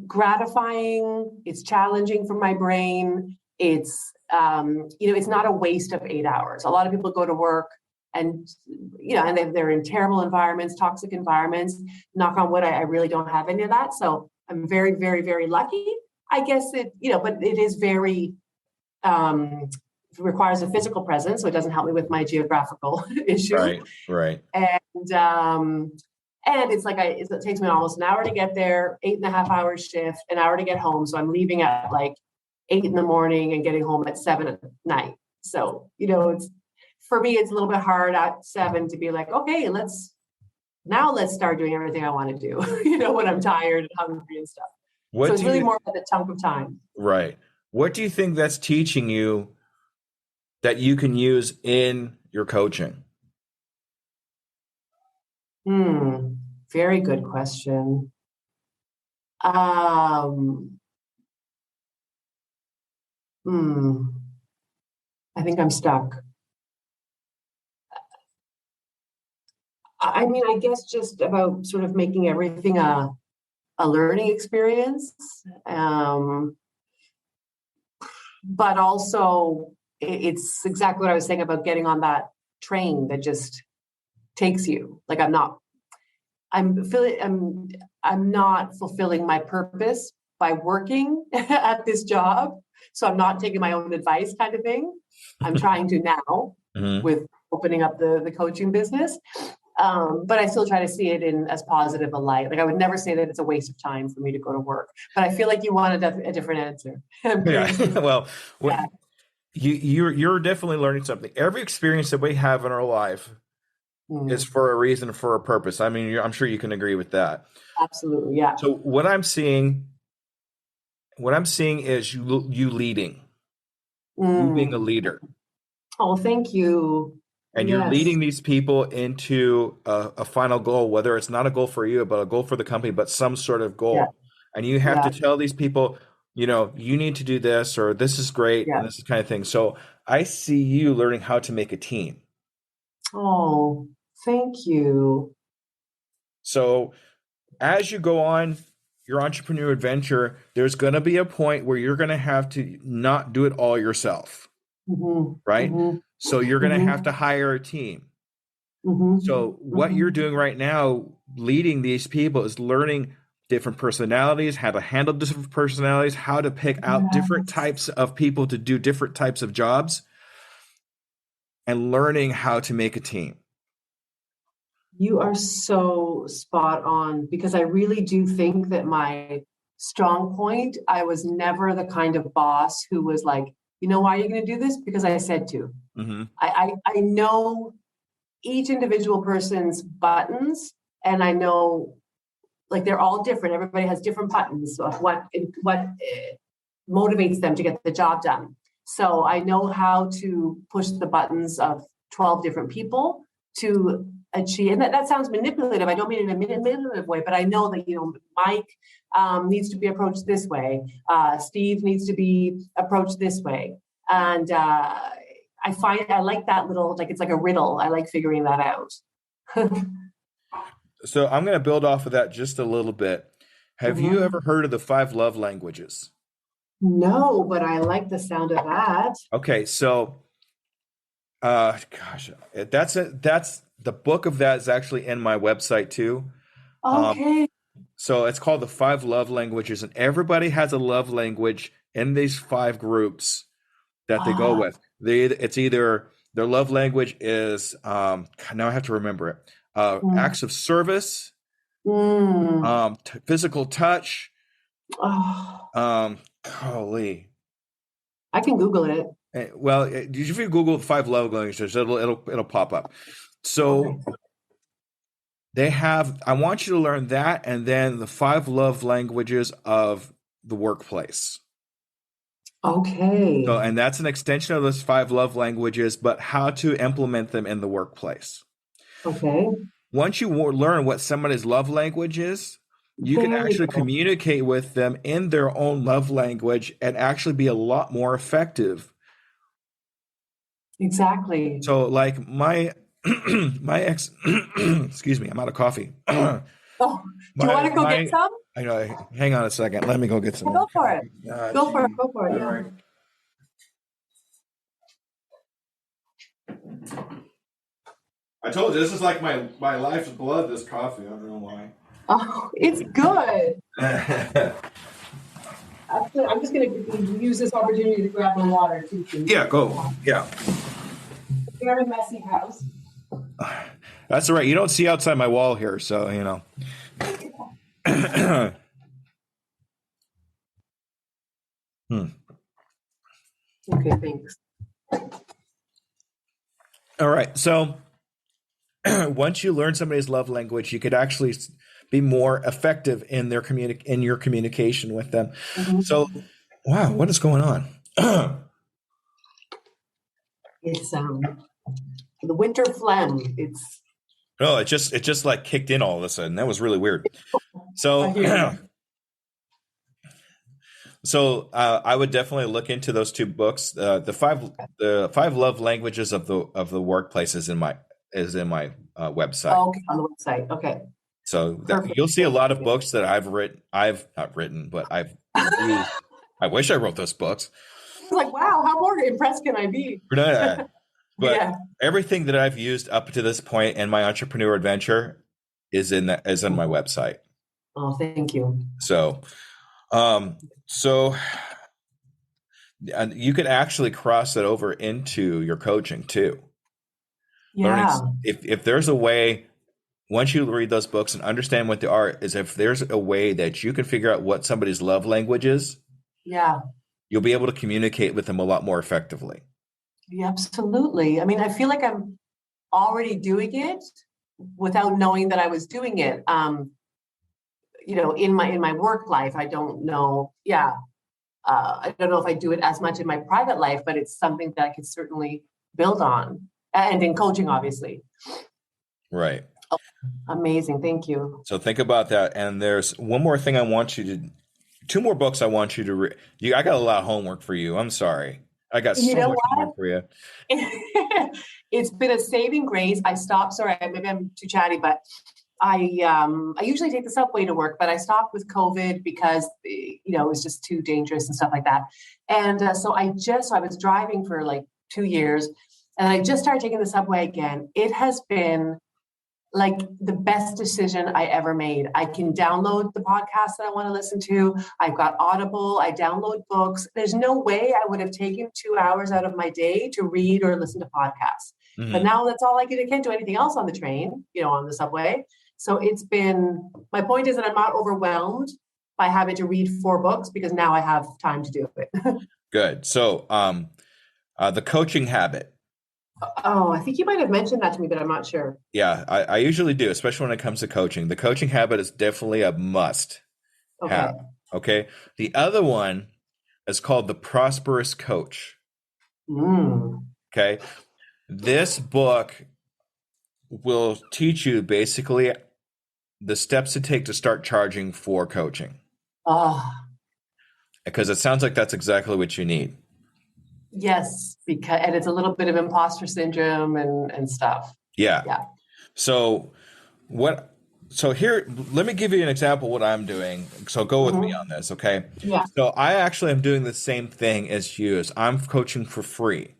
gratifying. It's challenging for my brain. It's, it's not a waste of 8 hours. A lot of people go to work and, and they're in terrible environments, toxic environments. Knock on wood, I really don't have any of that. So I'm very, very, very lucky. I guess but it is very, requires a physical presence, so it doesn't help me with my geographical issue. Right. And it's like it takes me almost an hour to get there, 8.5 hours shift, an hour to get home. So I'm leaving at like 8 in the morning and getting home at 7 at night. So, it's for me, it's a little bit hard at 7 to be like, okay, let's start doing everything I want to do, when I'm tired and hungry and stuff. So it's really more about the chunk of time. Right. What do you think that's teaching you that you can use in your coaching? Very good question. I think I'm stuck. I mean, I guess just about sort of making everything a learning experience. But also it's exactly what I was saying about getting on that train that just takes you. Like I'm not fulfilling my purpose by working at this job. So I'm not taking my own advice kind of thing. I'm trying to now with opening up the coaching business. But I still try to see it in as positive a light. Like I would never say that it's a waste of time for me to go to work, but I feel like you wanted a different answer. Yeah. You're definitely learning something. Every experience that we have in our life is for a reason, for a purpose. I mean, I'm sure you can agree with that. Absolutely. Yeah. So what I'm seeing is you leading, you being a leader. Oh, thank you. And you're leading these people into a final goal, whether it's not a goal for you, but a goal for the company, but some sort of goal. Yeah. And you have to tell these people, you need to do this, or this is great, and this is kind of thing. So I see you learning how to make a team. Oh, thank you. So as you go on your entrepreneur adventure, there's going to be a point where you're going to have to not do it all yourself, right? So you're going to have to hire a team. So what you're doing right now, leading these people, is learning different personalities, how to handle different personalities, how to pick out different types of people to do different types of jobs, and learning how to make a team. You are so spot on, because I really do think that my strong point, I was never the kind of boss who was like, why are you going to do this? Because I said to. I know each individual person's buttons, and I know like they're all different. Everybody has different buttons of what motivates them to get the job done. So I know how to push the buttons of 12 different people to achieve. And that sounds manipulative. I don't mean it in a manipulative way, but I know that, Mike needs to be approached this way. Steve needs to be approached this way. And I like that little, like, it's like a riddle. I like figuring that out. So I'm going to build off of that just a little bit. Have you ever heard of the 5 love languages? No, but I like the sound of that. Okay. So, that's the book of that is actually in my website too. Okay. So it's called the 5 love languages, and everybody has a love language in these 5 groups that they go with. It's either their love language is, now I have to remember it, acts of service, physical touch. Golly. I can Google it. Well, if you Google the 5 love languages, it'll pop up. So they have, I want you to learn that, and then the 5 love languages of the workplace. Okay. So, and that's an extension of those 5 love languages, but how to implement them in the workplace. Okay. Once you learn what somebody's love language is, you can There you actually go. communicate with them in their own love language and actually be a lot more effective. Exactly. So like my my ex excuse me, I'm out of coffee. Oh, do you want to go get my some? I know, hang on a second. Let me go get some more Go for it. coffee. Ah, Go for it. geez. Go for it. All Yeah. right. I told you this is like my life's blood, this coffee. I don't know why. Oh, it's good. I'm just going to use this opportunity to grab my water too. Yeah, go. Yeah. Very messy house. That's all right. You don't see outside my wall here, so you know. Okay, thanks. All right. So once you learn somebody's love language, you could actually be more effective in their in your communication with them. Mm-hmm. So, wow, what is going on? It's the winter phlegm. It's No, it just like kicked in all of a sudden. That was really weird. So, I would definitely look into those two books. The five love languages of the workplace is in my website. Oh, okay, on the website. Okay. So you'll see a lot of books that I've not written, but I've used. I wish I wrote those books. I was like, wow, how more impressed can I be? But Yeah. everything that I've used up to this point in my entrepreneur adventure is on my website. Oh, thank you. So, and you can actually cross that over into your coaching too. Yeah. If there's a way, once you read those books and understand what they are, is if there's a way that you can figure out what somebody's love language is, Yeah. you'll be able to communicate with them a lot more effectively. Yeah, absolutely. I mean, I feel like I'm already doing it without knowing that I was doing it. In my work life, I don't know. Yeah. I don't know if I do it as much in my private life, but it's something that I could certainly build on. And in coaching, obviously. Right. Oh, amazing. Thank you. So think about that. And there's one more thing two more books I want you to read. I got a lot of homework for you. I'm sorry. I got so much homework for you. It's been a saving grace. I stopped. Sorry, maybe I'm too chatty, but I usually take the subway to work, but I stopped with COVID because it was just too dangerous and stuff like that. And so I was driving for like 2 years, and I just started taking the subway again. It has been like the best decision I ever made. I can download the podcast that I want to listen to. I've got Audible. I download books. There's no way I would have taken 2 hours out of my day to read or listen to podcasts. Mm-hmm. But now that's all I can. I can't do anything else on the train, on the subway. So my point is that I'm not overwhelmed by having to read 4 books because now I have time to do it. Good. So the coaching habit. Oh, I think you might have mentioned that to me, but I'm not sure. Yeah, I usually do, especially when it comes to coaching. The coaching habit is definitely a must have. Okay. The other one is called The Prosperous Coach. Okay. This book will teach you basically the steps to take to start charging for coaching. Because it sounds like that's exactly what you need. Yes, and it's a little bit of imposter syndrome and stuff. Yeah. So here, let me give you an example of what I'm doing. So go with me on this, okay? Yeah. So I actually am doing the same thing as you. I'm coaching for free.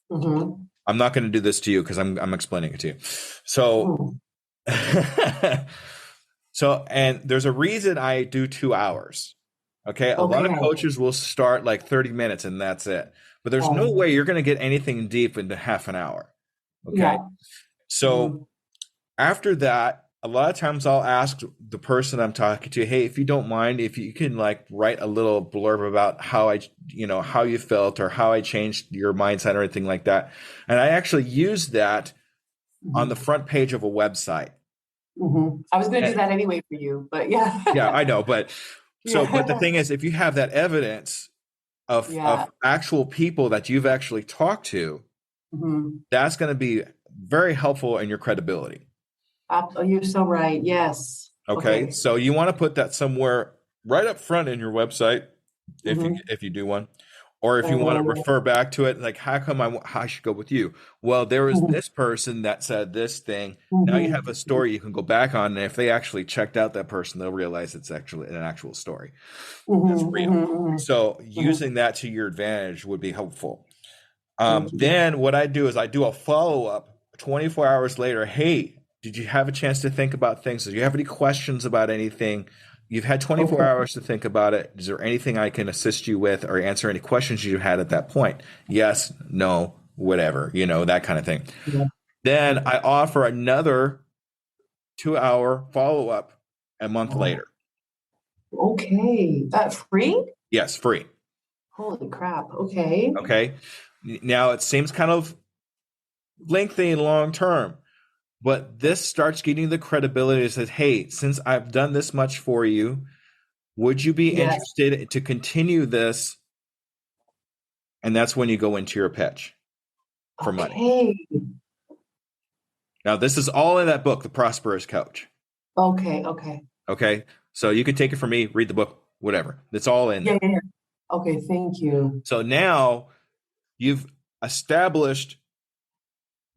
Mm-hmm. I'm not going to do this to you because I'm explaining it to you. So, and there's a reason I do 2 hours. Okay. A lot of coaches will start like 30 minutes and that's it. But there's no way you're going to get anything deep into half an hour. Okay. Yeah. So after that, a lot of times I'll ask the person I'm talking to, hey, if you don't mind, if you can like write a little blurb about how how you felt or how I changed your mindset or anything like that. And I actually use that on the front page of a website. Mm-hmm. I was going to do that anyway for you, but yeah. Yeah, I know. But but the thing is, if you have that evidence of actual people that you've actually talked to, that's going to be very helpful in your credibility. Oh, you're so right. Yes. Okay. So you want to put that somewhere right up front in your website if you do one, or if you want to refer back to it, like how come I should go with you? Well, there was this person that said this thing. Now you have a story you can go back on, and if they actually checked out that person, they'll realize it's actually an actual story. That's real. So using that to your advantage would be helpful. Then what I do is I do a follow-up 24 hours later. Hey, did you have a chance to think about things? Do you have any questions about anything? You've had 24 hours to think about it. Is there anything I can assist you with or answer any questions you had at that point? Yes, no, whatever, that kind of thing. Yeah. Then I offer another 2-hour follow-up a month later. Okay. That's free? Yes, free. Holy crap. Okay. Okay. Now it seems kind of lengthy and long term, but this starts getting the credibility that says, hey, since I've done this much for you, would you be interested to continue this? And that's when you go into your pitch for money. Now, this is all in that book, The Prosperous Coach. Okay. So you can take it from me, read the book, whatever. It's all in there. Yeah. Okay, thank you. So now you've established,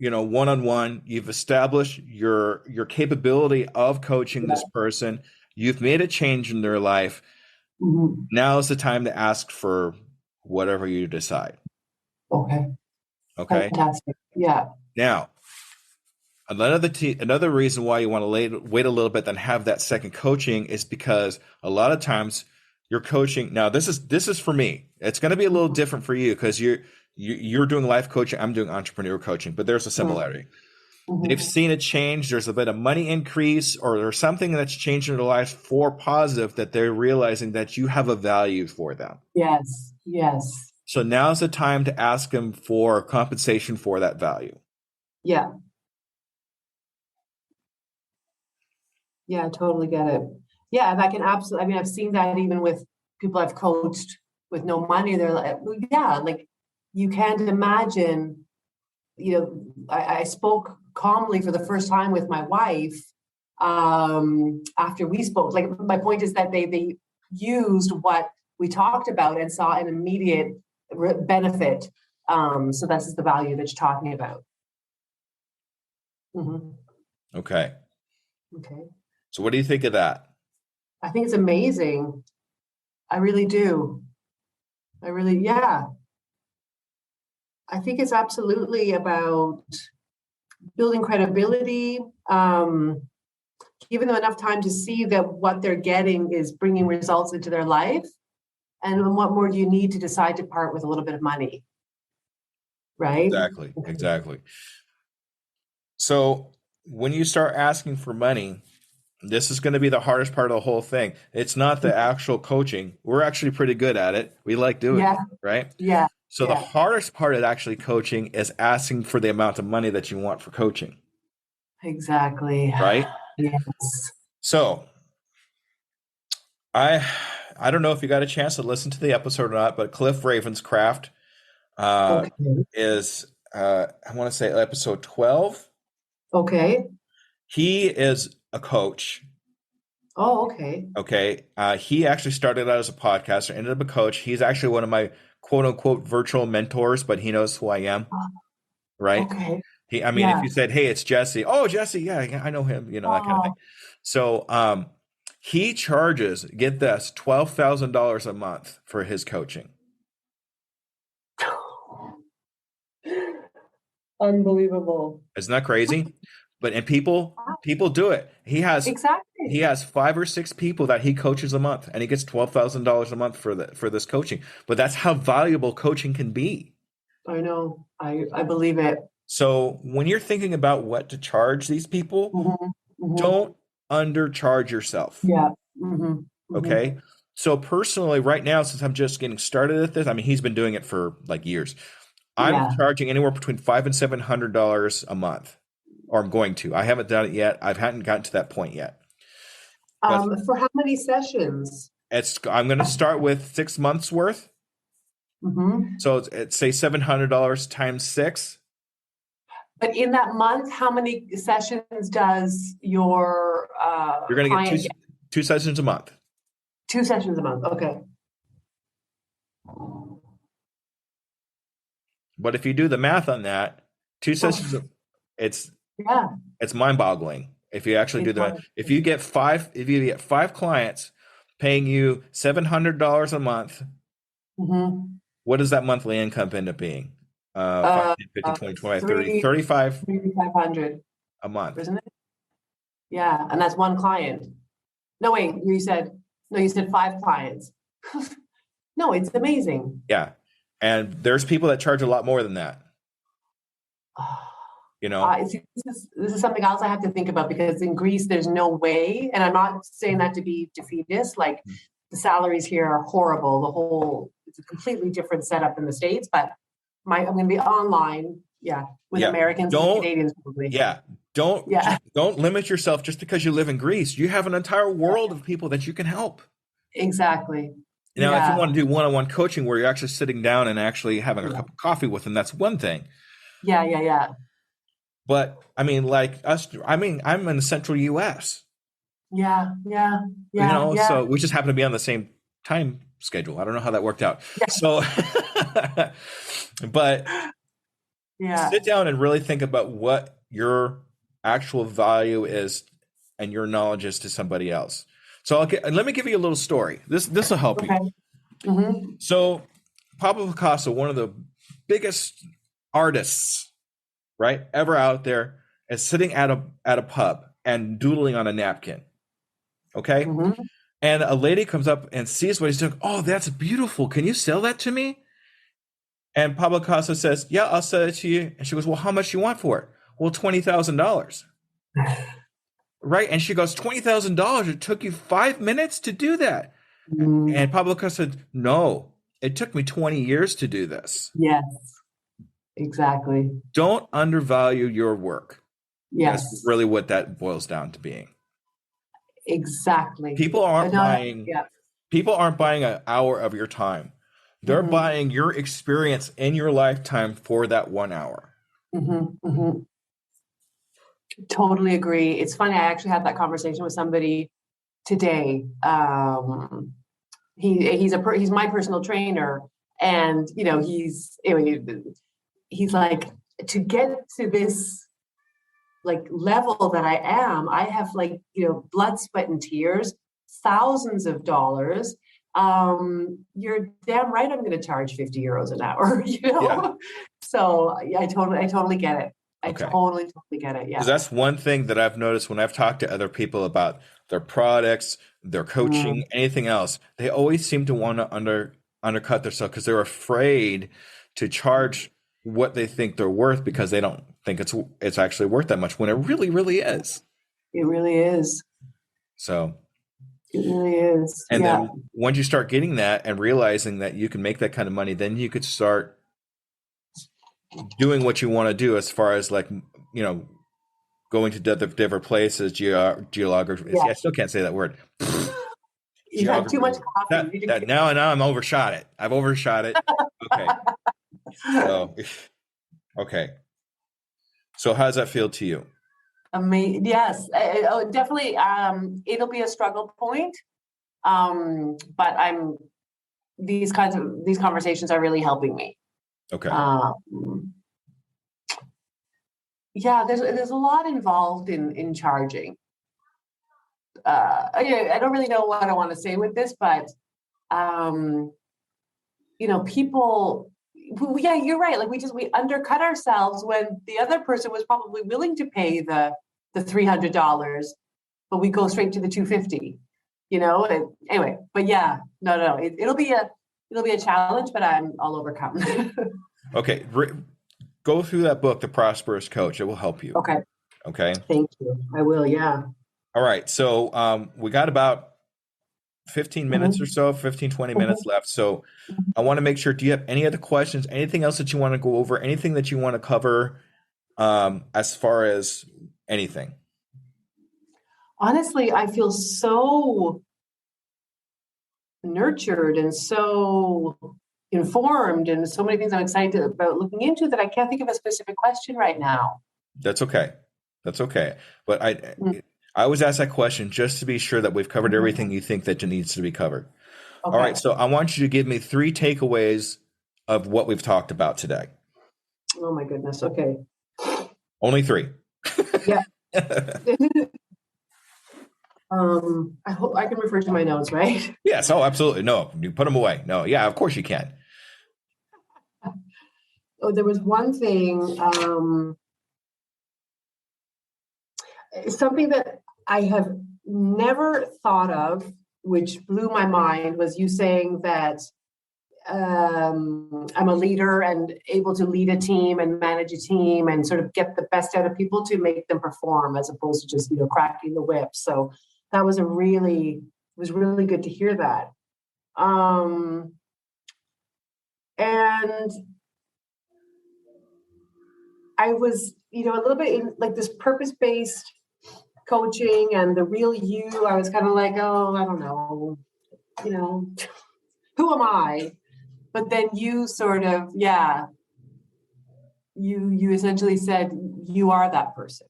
one-on-one, you've established your capability of coaching this person. You've made a change in their life. Now is the time to ask for whatever you decide. Okay. Fantastic. Yeah. Now, another reason why you want to wait a little bit then have that second coaching is because a lot of times you're coaching. Now, this is for me. It's going to be a little different for you because you're doing life coaching. I'm doing entrepreneur coaching, but there's a similarity. They've seen a change. There's a bit of money increase, or there's something that's changed in their life for positive that they're realizing that you have a value for them. Yes. So now's the time to ask them for compensation for that value. Yeah. Yeah, I totally get it. Yeah, and I can absolutely, I've seen that even with people I've coached with no money. They're like, like you can't imagine, I spoke calmly for the first time with my wife after we spoke. Like, my point is that they used what we talked about and saw an immediate benefit. So that's the value that you're talking about. Okay. So what do you think of that? I think it's amazing. I really do. I think it's absolutely about building credibility, giving them enough time to see that what they're getting is bringing results into their life. And what more do you need to decide to part with a little bit of money? Right? Exactly. So when you start asking for money, this is going to be the hardest part of the whole thing. It's not the actual coaching. We're actually pretty good at it. We like doing it, right? Yeah. So the hardest part of actually coaching is asking for the amount of money that you want for coaching. Exactly. Right? Yes. So I don't know if you got a chance to listen to the episode or not, but Cliff Ravenscraft is, I want to say episode 12. Okay. He is a coach. Oh, okay. Okay. He actually started out as a podcaster, ended up a coach. He's actually one of my quote unquote virtual mentors, but he knows who I am. Right. Okay. If you said, hey, it's Jesse. Oh, Jesse. Yeah, I know him, that kind of thing. So, he charges, get this, $12,000 a month for his coaching. Unbelievable. Isn't that crazy? And people do it. He has 5 or 6 people that he coaches a month, and he gets $12,000 a month for this coaching. But that's how valuable coaching can be. I know. I believe it. So when you're thinking about what to charge these people, don't undercharge yourself. Yeah. Okay. So personally, right now, since I'm just getting started at this, he's been doing it for like years. I'm charging anywhere between $500 and $700 a month, or I'm going to. I haven't done it yet. I hadn't gotten to that point yet. For how many sessions? I'm going to start with 6 months worth. So it's say $700 times 6. But in that month, how many sessions does your You're going to get client get? two sessions a month. 2 sessions a month. Okay. But if you do the math on that, 2 sessions, it's mind-boggling. If you actually do the math, if you get 5 clients paying you $700 a month, what does that monthly income end up being? 5, 10, 15, 20, 25, 30, 35 $3,500 a month. isn't it? Yeah, and that's one client. No, wait, you said 5 clients. No, it's amazing. Yeah. And there's people that charge a lot more than that. This is something else I have to think about, because in Greece, there's no way, and I'm not saying that to be defeatist, like the salaries here are horrible. It's a completely different setup in the States, but I'm going to be online, with Americans and Canadians probably. Don't limit yourself just because you live in Greece. You have an entire world of people that you can help. Exactly. Now, if you want to do one-on-one coaching where you're actually sitting down and actually having a cup of coffee with them, that's one thing. Yeah. But I mean, like us, I'm in the central US. Yeah. So we just happen to be on the same time schedule. I don't know how that worked out. Yeah. So, but sit down and really think about what your actual value is and your knowledge is to somebody else. So let me give you a little story. This will help you. Mm-hmm. So Pablo Picasso, one of the biggest artists, right, ever out there, is sitting at a pub and doodling on a napkin. Okay. Mm-hmm. And a lady comes up and sees what he's doing. Oh, that's beautiful. Can you sell that to me? And Pablo Picasso says, yeah, I'll sell it to you. And she goes, well, how much do you want for it? Well, $20,000. Right. And she goes, $20,000. It took you 5 minutes to do that. Mm. And Pablo Picasso said, no, it took me 20 years to do this. Yes, exactly. Don't undervalue your work. Yes. That's really what that boils down to being. Exactly. People aren't buying an hour of your time. They're buying your experience in your lifetime for that 1 hour. Totally agree. It's funny. I actually had that conversation with somebody today. He's my personal trainer, and he's like, to get to this like level that I have blood, sweat, and tears, thousands of dollars. You're damn right I'm going to charge 50 euros an hour, Yeah. So I totally get it. I totally get it. Yeah. Because that's one thing that I've noticed when I've talked to other people about their products, their coaching, anything else. They always seem to want to undercut themselves because they're afraid to charge what they think they're worth, because they don't think it's actually worth that much, when it really, really is. It really is. So it really is. And then once you start getting that and realizing that you can make that kind of money, then you could start doing what you want to do, as far as going to different places, geography. I still can't say that word. You had too much coffee. Now I'm overshot it. I've overshot it. Okay. So how does that feel to you? Yes, definitely. It'll be a struggle point, but these conversations are really helping me. Okay. There's a lot involved in charging. I don't really know what I want to say with this, but people. Yeah, you're right. Like we undercut ourselves when the other person was probably willing to pay the $300, but we go straight to the $250. Anyway, but it'll be a challenge, but I'll overcome. Okay, go through that book, The Prosperous Coach. It will help you. Okay. Thank you. I will. Yeah. All right. So we got about 15 minutes or so, 15, 20 minutes left. So I want to make sure, do you have any other questions, anything else that you want to go over, anything that you want to cover as far as anything? Honestly, I feel so nurtured and so informed and so many things I'm excited about looking into that I can't think of a specific question right now. That's okay. That's okay. But I always ask that question just to be sure that we've covered everything you think that needs to be covered. Okay. All right. So I want you to give me 3 takeaways of what we've talked about today. Oh my goodness. Okay. Only 3. Yeah. I hope I can refer to my notes, right? Yes. Oh, absolutely. No, you put them away. No. Yeah, of course you can. Oh, there was one thing, something that I have never thought of, which blew my mind, was you saying that I'm a leader and able to lead a team and manage a team and sort of get the best out of people to make them perform, as opposed to just, cracking the whip. So that was really good to hear that. And I was, a little bit in like this purpose-based coaching and the real you. I was kind of like, oh, I don't know, who am I? But then you sort of, you essentially said you are that person.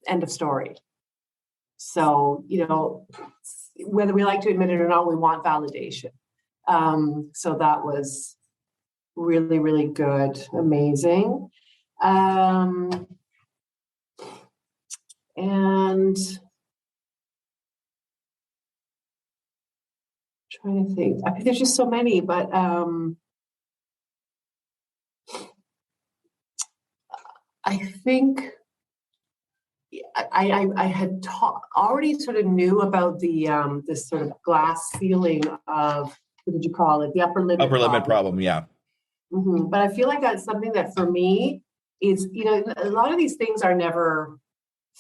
End of story. So, whether we like to admit it or not, we want validation. So that was really, really good. Amazing. And trying to think, I mean, there's just so many, but I think I had already sort of knew about the this sort of glass ceiling of, what did you call it? The upper limit problem. Yeah. Mm-hmm. But I feel like that's something that for me is, a lot of these things are never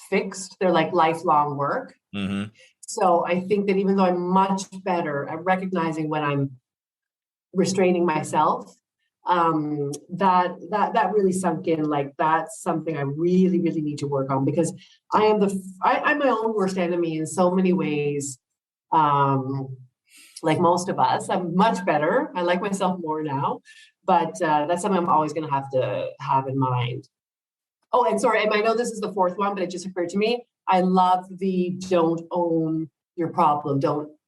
fixed. They're like lifelong work. Mm-hmm. So I think that even though I'm much better at recognizing when I'm restraining myself, that really sunk in. Like, that's something I really, really need to work on, because I'm my own worst enemy in so many ways. Like most of us, I'm much better. I like myself more now, but that's something I'm always going to have in mind. Oh, and sorry, and I know this is the 4th one, but it just occurred to me. I love the don't own your problem.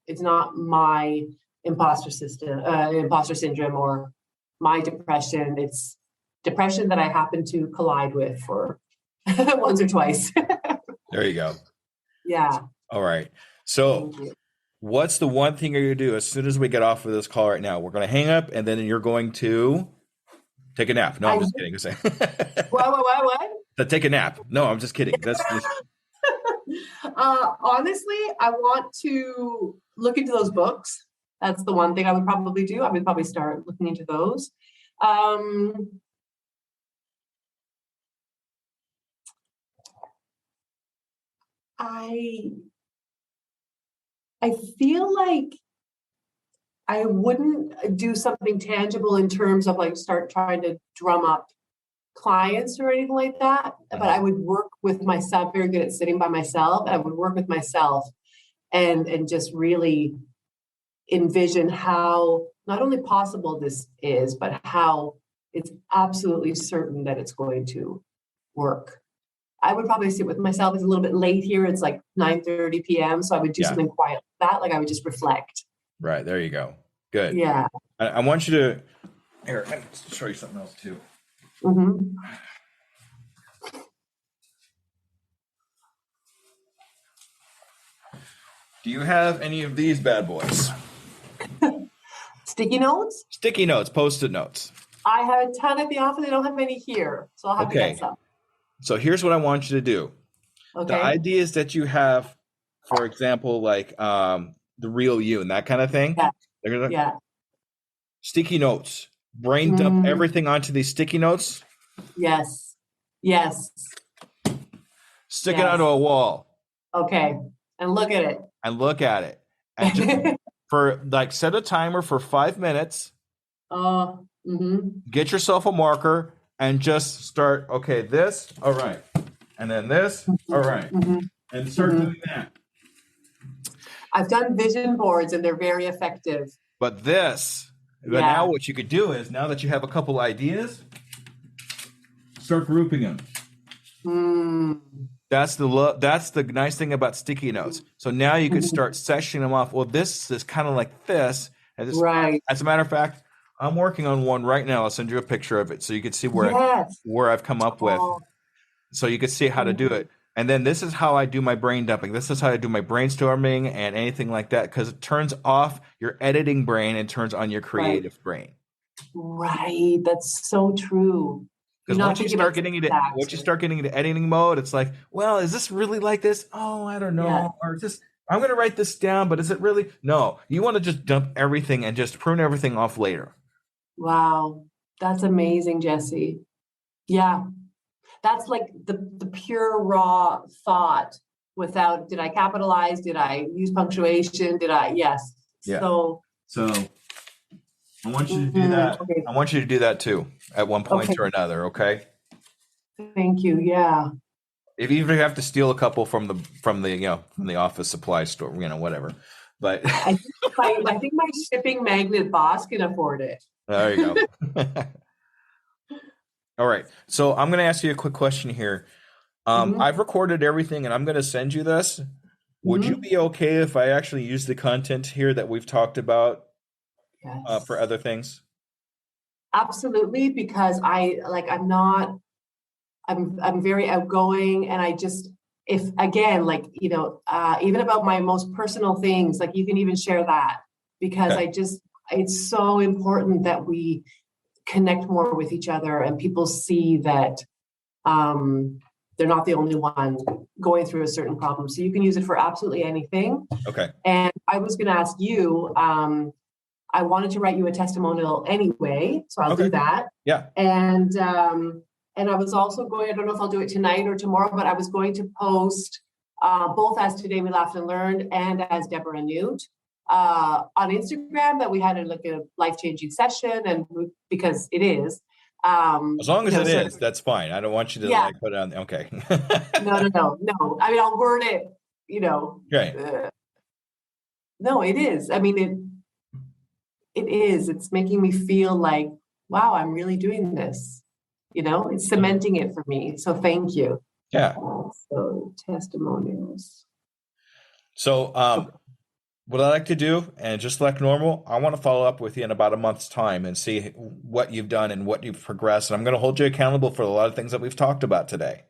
It's not my imposter syndrome or my depression. It's depression that I happen to collide with for once or twice. There you go. Yeah. All right. So what's the one thing you're going to do as soon as we get off of this call right now? We're going to hang up, and then you're going to take a nap. No, I'm just kidding. What? Take a nap. No, I'm just kidding. That's just... Honestly, I want to look into those books. That's the one thing I would probably do. I would probably start looking into those. I feel like I wouldn't do something tangible in terms of like start trying to drum up clients or anything like that. But I would work with myself, very good at sitting by myself. I would work with myself and just really envision how not only possible this is, but how it's absolutely certain that it's going to work. I would probably sit with myself. It's a little bit late here. It's like 9:30 p.m. So I would do something quiet like that. Like I would just reflect. Right. There you go. Good. Yeah. I want you to, here, I'll show you something else too. Mm-hmm. Do you have any of these bad boys? Sticky notes? Sticky notes, Post-it notes. I have a ton at the office. I don't have any here. So I'll have to get some. So here's what I want you to do. Okay. The ideas that you have, for example, like the real you and that kind of thing. Yeah. Sticky notes. Brain dump everything onto these sticky notes. Yes. Stick it onto a wall. Okay. And look at it. And just set a timer for 5 minutes. Get yourself a marker and just start, okay, this, all right. And then this, all right. And start doing that. I've done vision boards and they're very effective. But this But now what you could do is, now that you have a couple ideas, start grouping them. That's the nice thing about sticky notes. So now you could start sectioning them off. Well, this is kind of like this. And this, Right. as a matter of fact, I'm working on one right now. I'll send you a picture of it so you can see where I've come up with. So you can see how to do it. And then this is how I do my brain dumping. This is how I do my brainstorming and anything like that, because it turns off your editing brain and turns on your creative brain. Right. That's so true. Because once you start getting into editing mode, it's like, well, is this really like this? Oh, I don't know. Yeah. Or just, I'm going to write this down, but is it really? No, you want to just dump everything and just prune everything off later. Wow. That's amazing, Jesse. Yeah. That's like the pure raw thought without, did I capitalize? Did I use punctuation? Yes. Yeah. So I want you to do that. Okay. I want you to do that too at one point or another. Okay. Thank you. Yeah. If you have to steal a couple from the office supply store, whatever. But I think my shipping magnet boss can afford it. There you go. All right. So I'm going to ask you a quick question here. I've recorded everything and I'm going to send you this. Would you be okay if I actually use the content here that we've talked about for other things? Absolutely. Because I'm very outgoing, and I just, if again, even about my most personal things, like you can even share that, because it's so important that we connect more with each other and people see that they're not the only one going through a certain problem. So you can use it for absolutely anything. Okay. And I was going to ask you, I wanted to write you a testimonial anyway, so I'll do that. Yeah. And I was also going, I don't know if I'll do it tonight or tomorrow, but I was going to post both as Today We Laughed and Learned and as Deborah and Newt on Instagram, that we had a life-changing session, and because it is. As long as it is, that's fine. I don't want you to put it on. Okay. No. I mean, I'll word it, Okay. No, it is. I mean, it is. It's making me feel like, wow, I'm really doing this. It's cementing it for me. So thank you. Yeah. So testimonials. So what I like to do, and just like normal, I want to follow up with you in about a month's time and see what you've done and what you've progressed. And I'm going to hold you accountable for a lot of things that we've talked about today.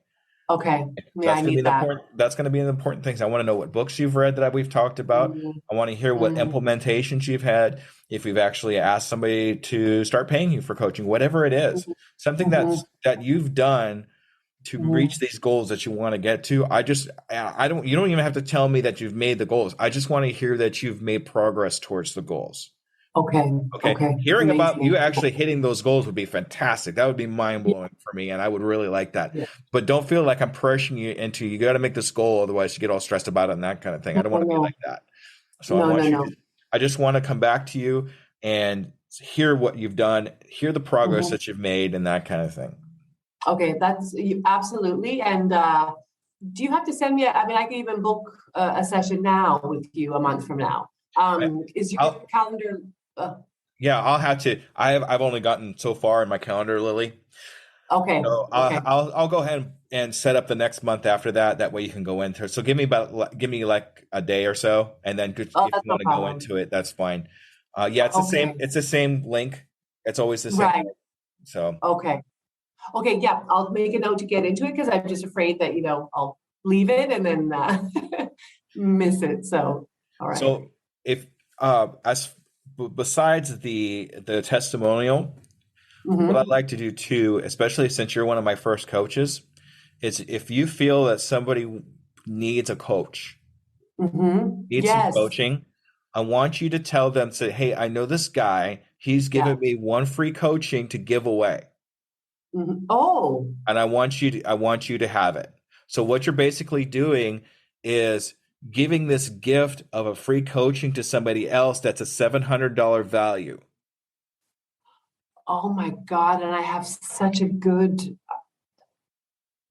Okay. Yeah, I need that. That's going to be the important things. I want to know what books you've read that we've talked about. I want to hear what implementations you've had. If you've actually asked somebody to start paying you for coaching, whatever it is, something that you've done to reach these goals that you want to get to. You don't even have to tell me that you've made the goals. I just want to hear that you've made progress towards the goals. Okay. Hearing about you actually hitting those goals would be fantastic. That would be mind blowing for me, and I would really like that. Yeah. But don't feel like I'm pressuring you into, you got to make this goal, otherwise you get all stressed about it and that kind of thing. I don't want to be like that. So I just want to come back to you and hear what you've done, hear the progress that you've made, and that kind of thing. Okay, that's absolutely. And do you have to send me? I can even book a session now with you a month from now. Is your calendar? Yeah, I'll have to. I've only gotten so far in my calendar, Lily. Okay. So I'll go ahead and set up the next month after that. That way you can go into it. So give me like a day or so, and then if you want to go into it, that's fine. It's the same. It's the same link. It's always the same. Right. So Okay. Yeah, I'll make a note to get into it, because I'm just afraid that I'll leave it and then miss it. So all right. So if besides the testimonial, what I'd like to do too, especially since you're one of my first coaches, is if you feel that somebody needs a coach, needs some coaching, I want you to tell them, say, hey, I know this guy, he's giving me one free coaching to give away. Oh. And I want you to have it. So what you're basically doing is giving this gift of a free coaching to somebody else that's a $700 value. Oh my God. And I have such a good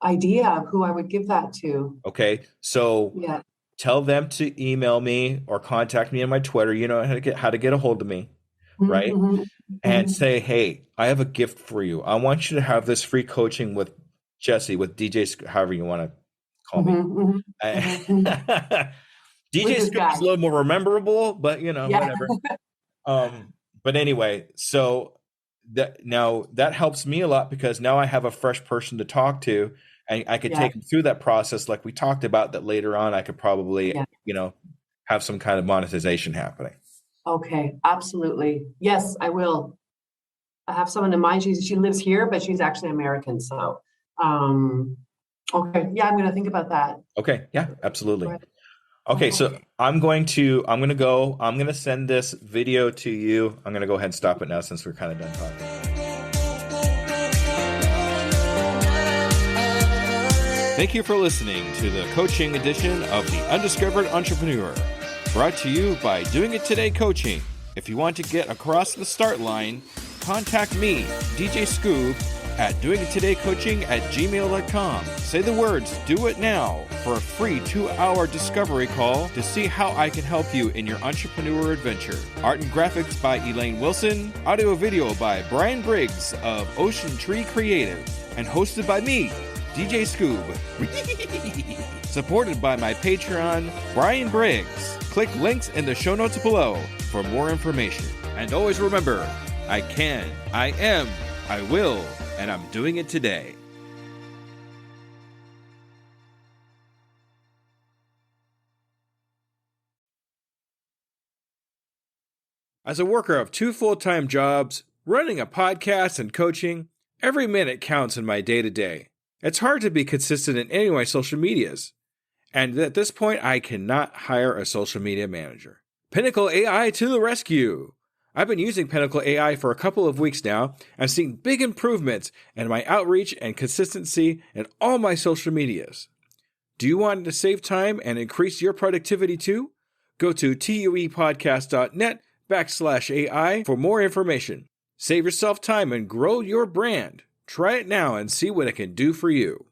idea of who I would give that to. Okay. So tell them to email me or contact me on my Twitter. You know how to get a hold of me. right? Mhm, And mhm, say, hey, I have a gift for you. I want you to have this free coaching with Jesse, with DJ, however you want to call me. mhm, mhm, mhm, mhm. With DJ this Scoop guy. is a little more memorable, but Yeah. whatever. But anyway, so that helps me a lot because now I have a fresh person to talk to, and I could Yeah. take them through that process like we talked about, that later on I could probably, Yeah. have some kind of monetization happening. Okay. Absolutely. Yes, I will. I have someone in mind. She lives here, but she's actually American. So, okay. Yeah, I'm going to think about that. Okay. Yeah, absolutely. Right. Okay, Okay. so I'm going to send this video to you. I'm going to go ahead and stop it now since we're kind of done talking. Thank you for listening to the coaching edition of the Undiscovered Entrepreneur, brought to you by Doing It Today Coaching. If you want to get across the start line, contact me, DJ Scoob, at doingittodaycoaching@gmail.com. Say the words, "Do it now," for a free 2-hour discovery call to see how I can help you in your entrepreneur adventure. Art and graphics by Elaine Wilson, audio video by Brian Briggs of Ocean Tree Creative, and hosted by me, DJ Scoob. Supported by my Patreon, Brian Briggs. Click links in the show notes below for more information. And always remember, I can, I am, I will, and I'm doing it today. As a worker of 2 full-time jobs, running a podcast and coaching, every minute counts in my day-to-day. It's hard to be consistent in any of my social medias. And at this point, I cannot hire a social media manager. Pinnacle AI to the rescue! I've been using Pinnacle AI for a couple of weeks now. I'm seeing big improvements in my outreach and consistency in all my social medias. Do you want to save time and increase your productivity too? Go to tuepodcast.net/AI for more information. Save yourself time and grow your brand. Try it now and see what it can do for you.